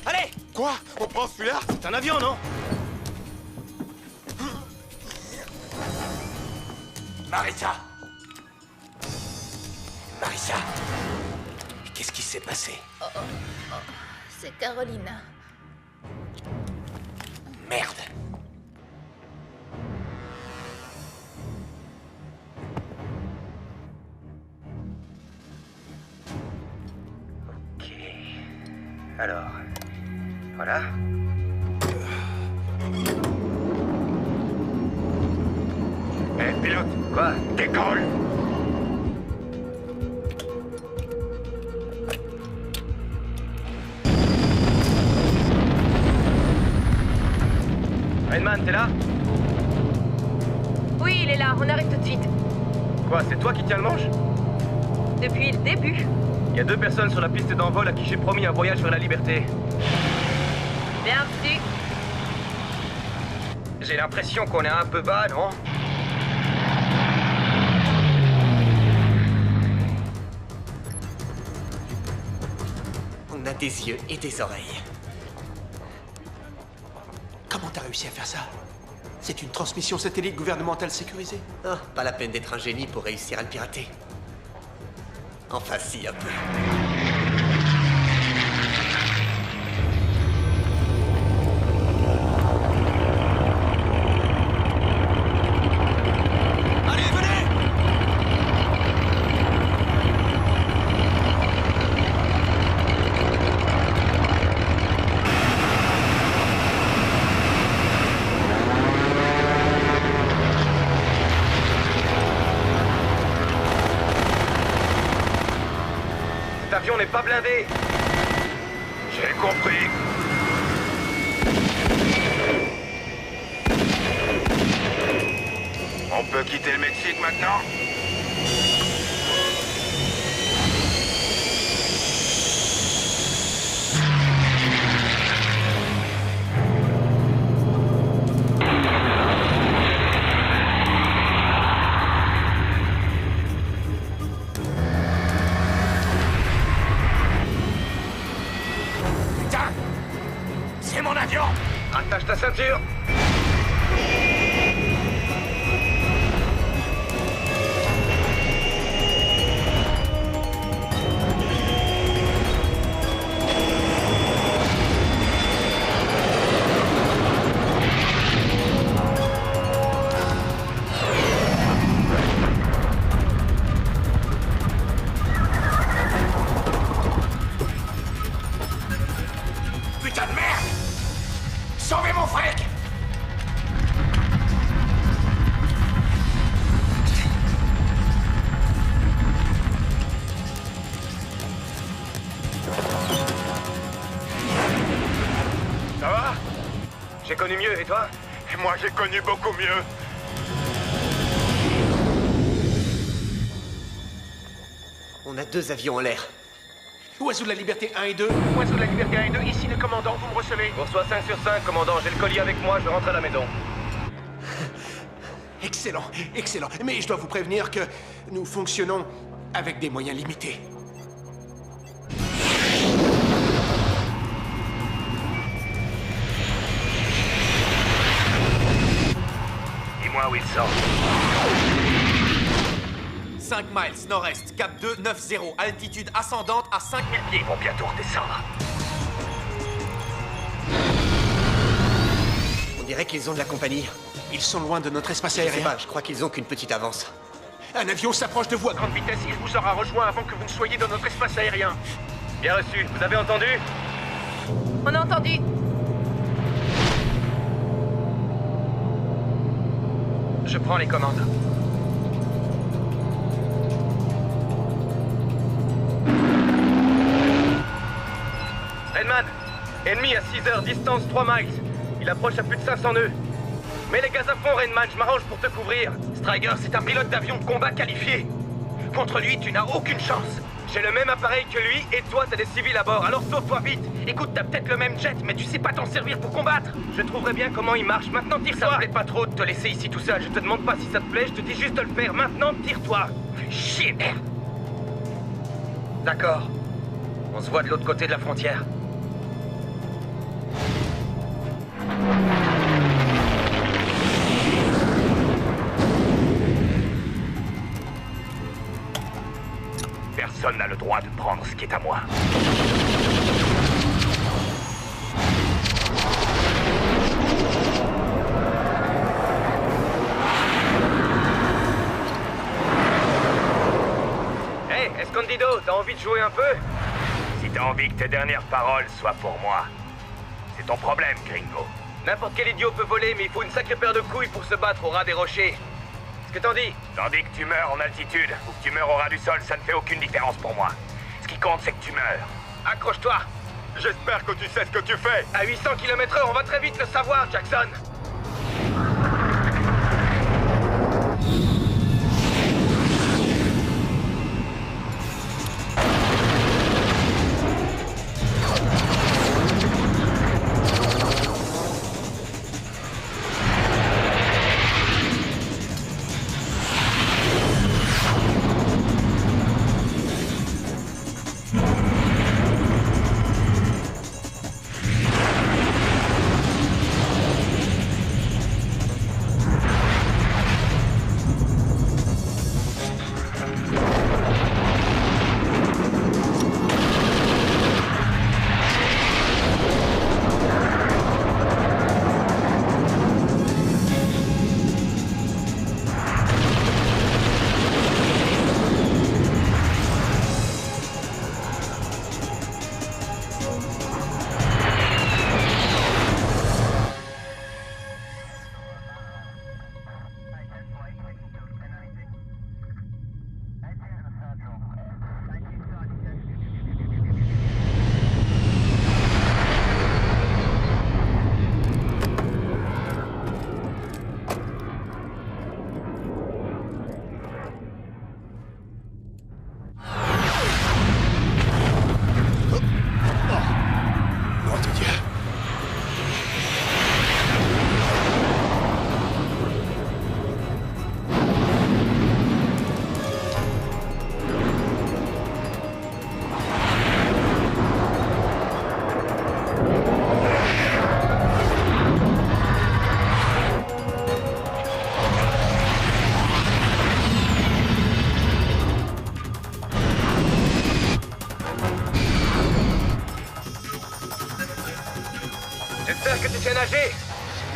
Allez! Quoi? On prend celui-là? C'est un avion, non? Marissa! Marissa! Qu'est-ce qui s'est passé? C'est Carolina. Merde! Ok. Alors... Voilà. Pilote! Quoi? Décolle! Redman, t'es là? Oui, il est là, on arrive tout de suite. Quoi, c'est toi qui tiens le manche? Depuis le début. Il y a 2 personnes sur la piste d'envol à qui j'ai promis un voyage vers la liberté. Bien reçu. J'ai l'impression qu'on est un peu bas, non? On a des yeux et des oreilles. Comment t'as réussi à faire ça? C'est une transmission satellite gouvernementale sécurisée? Ah, pas la peine d'être un génie pour réussir à le pirater. Enfin, si, un peu. on n'est pas blindé. J'ai compris. On peut quitter le Mexique maintenant? Putain! C'est mon avion! Attache ta ceinture. Putain de merde! Sauvez mon fric! Ça va? J'ai connu mieux, et toi? Moi, j'ai connu beaucoup mieux. On a 2 avions en l'air. Oiseau de la Liberté 1 et 2. Oiseau de la Liberté 1 et 2, ici le commandant, vous me recevez? On reçoit 5 sur 5, commandant. J'ai le colis avec moi, je rentre à la maison. Excellent, excellent. Mais je dois vous prévenir que nous fonctionnons avec des moyens limités. Dis-moi où ils sont. 5 miles nord-est, cap 290, altitude ascendante à 5000 pieds. Ils vont bientôt redescendre. On dirait qu'ils ont de la compagnie. Ils sont loin de notre espace Je sais aérien. pas, je crois qu'ils ont qu'une petite avance. Un avion s'approche de vous à Grande vitesse, il vous aura rejoint avant que vous ne soyez dans notre espace aérien. Bien reçu. Vous avez entendu? On a entendu. Je prends les commandes. Redman, ennemi à 6 heures, distance 3 miles. Il approche à plus de 500 nœuds. Mets les gaz à fond, Redman, je m'arrange pour te couvrir. Striker, c'est un pilote d'avion de combat qualifié. Contre lui, tu n'as aucune chance. J'ai le même appareil que lui, et toi, t'as des civils à bord, alors sauve-toi vite. Écoute, t'as peut-être le même jet, mais tu sais pas t'en servir pour combattre. Je trouverai bien comment il marche. Maintenant, tire-toi. Ça me plaît pas trop de te laisser ici tout seul. Je te demande pas si ça te plaît, je te dis juste de le faire. Maintenant, tire-toi. Fais chier, merde. D'accord. On se voit de l'autre côté de la frontière. Personne n'a le droit de prendre ce qui est à moi. Hey, Escondido, t'as envie de jouer un peu? Si t'as envie que tes dernières paroles soient pour moi, c'est ton problème, gringo. N'importe quel idiot peut voler, mais il faut une sacrée paire de couilles pour se battre au ras des rochers. Ce que t'en dis? Tandis que tu meurs en altitude ou que tu meurs au ras du sol, ça ne fait aucune différence pour moi. Ce qui compte, c'est que tu meurs. Accroche-toi. J'espère que tu sais ce que tu fais. À 800 km/h, on va très vite le savoir, Jackson.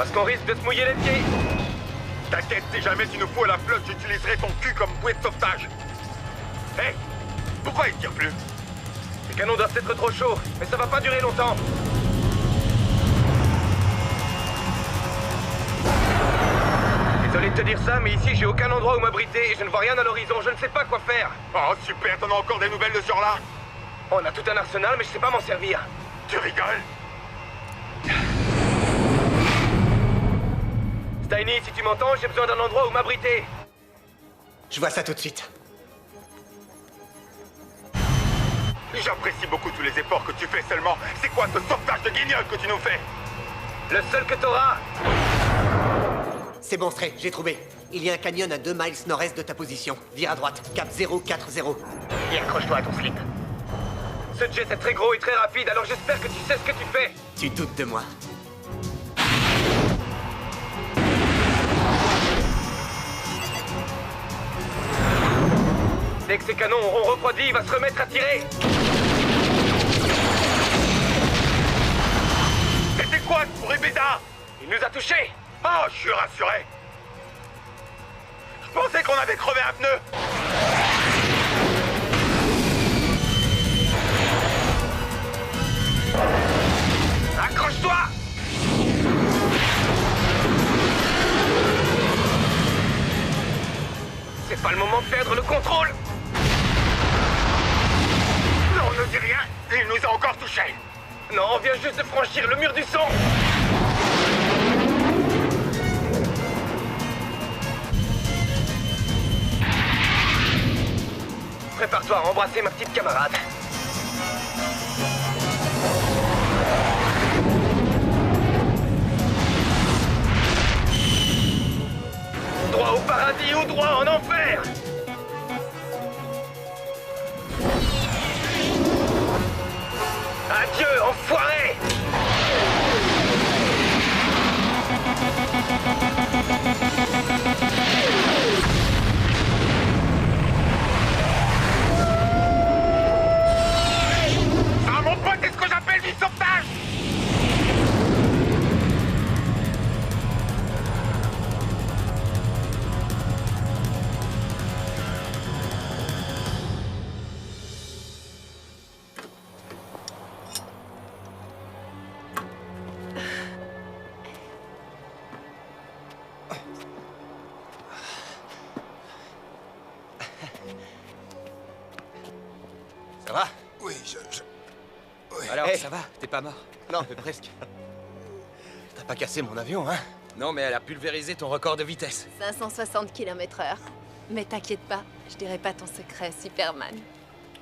Parce qu'on risque de se mouiller les pieds. T'inquiète, si jamais tu nous fous à la flotte, j'utiliserai ton cul comme bouée de sauvetage. Hé, pourquoi il tire plus? Les canons doivent être trop chauds, mais ça va pas durer longtemps. Désolé de te dire ça, mais ici j'ai aucun endroit où m'abriter et je ne vois rien à l'horizon, je ne sais pas quoi faire. Oh super, t'en as encore des nouvelles de ce genre-là? On a tout un arsenal, mais je sais pas m'en servir. Tu rigoles? Steiny, si tu m'entends, j'ai besoin d'un endroit où m'abriter. Je vois ça tout de suite. J'apprécie beaucoup tous les efforts que tu fais seulement. C'est quoi ce sauvetage de guignol que tu nous fais? Le seul que t'auras. C'est bon, Stray, j'ai trouvé. Il y a un canyon à 2 miles nord-est de ta position. Vire à droite, cap 040. Et accroche-toi à ton slip. Ce jet est très gros et très rapide, alors j'espère que tu sais ce que tu fais. Tu doutes de moi. Dès que ces canons auront refroidi, il va se remettre à tirer. C'était quoi ce pourri bêta? Il nous a touchés. Oh, je suis rassuré. Je pensais qu'on avait crevé un pneu. Accroche-toi! C'est pas le moment de perdre le contrôle. Non, ne dis rien. Il nous a encore touchés. Non, on vient juste de franchir le mur du son. Prépare-toi à embrasser ma petite camarade. Droit au paradis ou droit en enfer. Adieu, enfoiré. Ah mon pote, qu'est-ce que j'appelle du sauvetage? Ça va? Oui, oui. Alors, ça va? T'es pas mort? Non, mais presque. T'as pas cassé mon avion, hein? Non, mais elle a pulvérisé ton record de vitesse. 560 km/h. Mais t'inquiète pas, je dirai pas ton secret, Superman.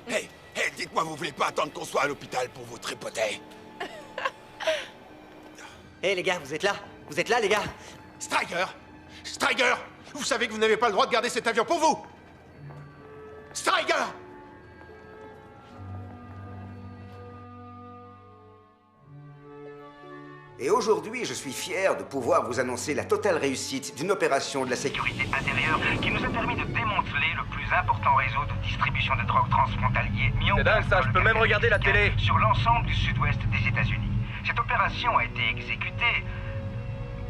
Hey, dites-moi, vous voulez pas attendre qu'on soit à l'hôpital pour vous tripoter? Hé les gars, vous êtes là? Vous êtes là les gars? Striker! Striker! Vous savez que vous n'avez pas le droit de garder cet avion pour vous! Striker! Et aujourd'hui, je suis fier de pouvoir vous annoncer la totale réussite d'une opération de la sécurité intérieure qui nous a permis de démanteler le plus important réseau de distribution de drogue transfrontalier mis en C'est dingue ça, je peux même regarder la télé. Sur l'ensemble du sud-ouest des États-Unis. Cette opération a été exécutée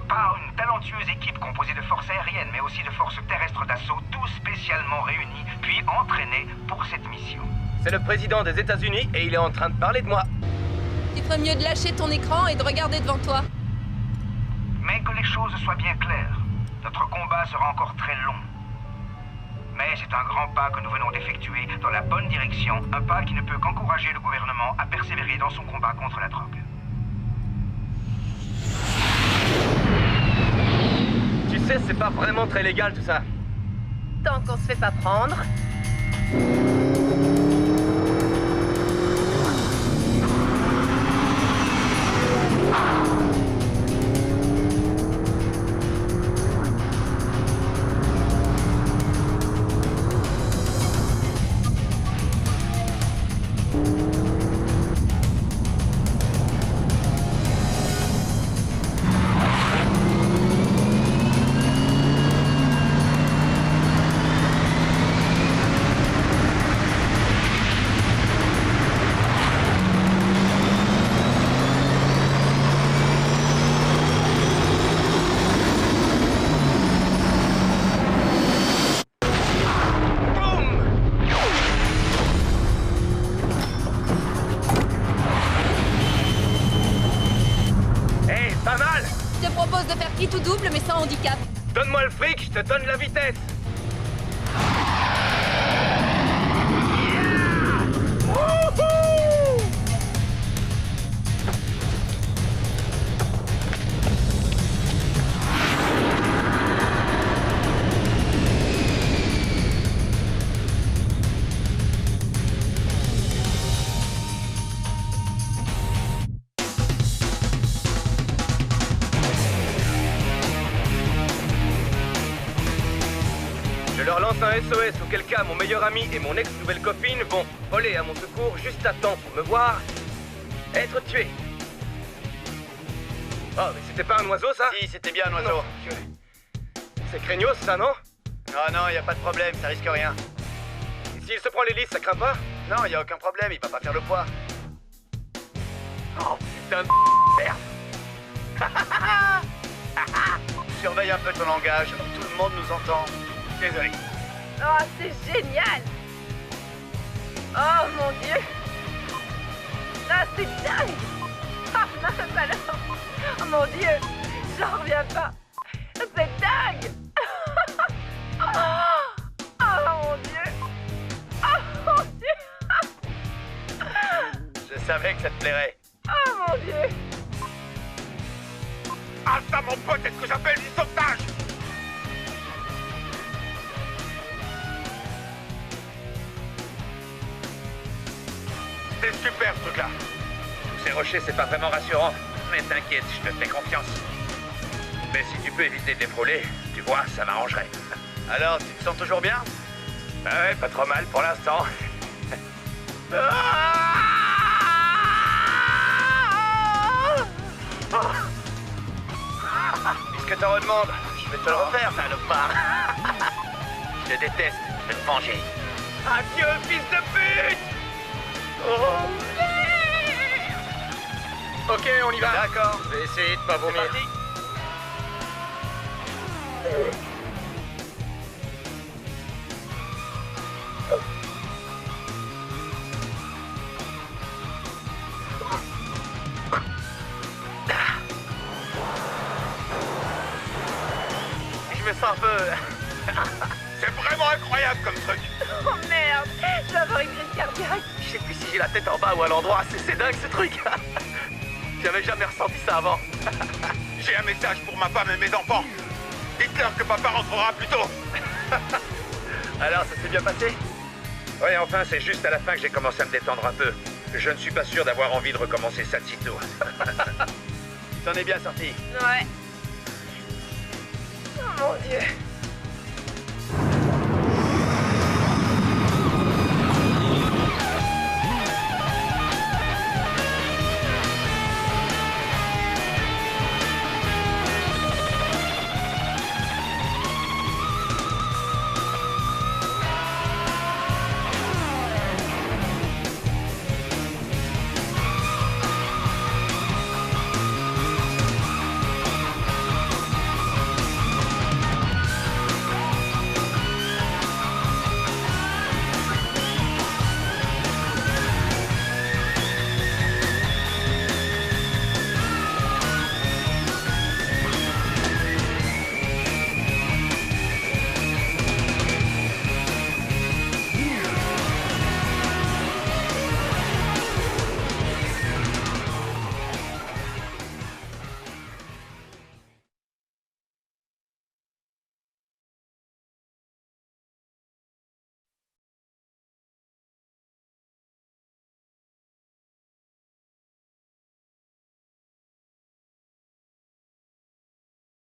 par une talentueuse équipe composée de forces aériennes, mais aussi de forces terrestres d'assaut, tous spécialement réunis, puis entraînés pour cette mission. C'est le président des États-Unis et il est en train de parler de moi. Tu ferais mieux de lâcher ton écran et de regarder devant toi. Mais que les choses soient bien claires, notre combat sera encore très long. Mais c'est un grand pas que nous venons d'effectuer dans la bonne direction, un pas qui ne peut qu'encourager le gouvernement à persévérer dans son combat contre la drogue. Tu sais, c'est pas vraiment très légal tout ça. Tant qu'on se fait pas prendre. handicap. Donne-moi le fric, je te donne la vitesse. Je leur lance un SOS, auquel cas mon meilleur ami et mon ex-nouvelle copine vont voler à mon secours juste à temps pour me voir être tué. Oh, mais c'était pas un oiseau, ça? Si, c'était bien un oiseau. C'est craignos, ça, non? Ah non, y a pas de problème, ça risque rien. Et s'il se prend l'hélice, ça craint pas? Non, y a aucun problème, il va pas faire le poids. Oh, putain de merde. Surveille un peu ton langage, tout le monde nous entend. Désolé. Oh, c'est génial! Oh mon dieu! Ah, c'est dingue! Ah, mince alors! Oh mon dieu! J'en reviens pas! C'est dingue! Oh mon dieu! Oh mon dieu! Je savais que ça te plairait. Oh mon dieu! Ah ça, mon pote, est-ce que j'appelle du sauvetage? C'est super, ce truc-là. Tous ces rochers, c'est pas vraiment rassurant. Mais t'inquiète, je te fais confiance. Mais si tu peux éviter de les frôler, tu vois, ça m'arrangerait. Alors, tu te sens toujours bien? Ouais, pas trop mal pour l'instant. Puisque t'en redemandes, je vais te le refaire, salopard. Je te déteste, je vais te venger. Adieu, fils de pute! Oh merde! Ok, on y va. D'accord. Je vais essayer de pas vomir. Je me sens un peu... C'est vraiment incroyable comme truc. Oh merde! Je vais avoir une crise cardiaque! Je sais plus si j'ai la tête en bas ou à l'endroit, c'est dingue ce truc. J'avais jamais ressenti ça avant. J'ai un message pour ma femme et mes enfants. Dites-leur que papa rentrera plus tôt. Alors, ça s'est bien passé? Ouais, enfin, c'est juste à la fin que j'ai commencé à me détendre un peu. Je ne suis pas sûr d'avoir envie de recommencer ça de sitôt. Tu t'en es bien sorti. Ouais. Oh mon dieu!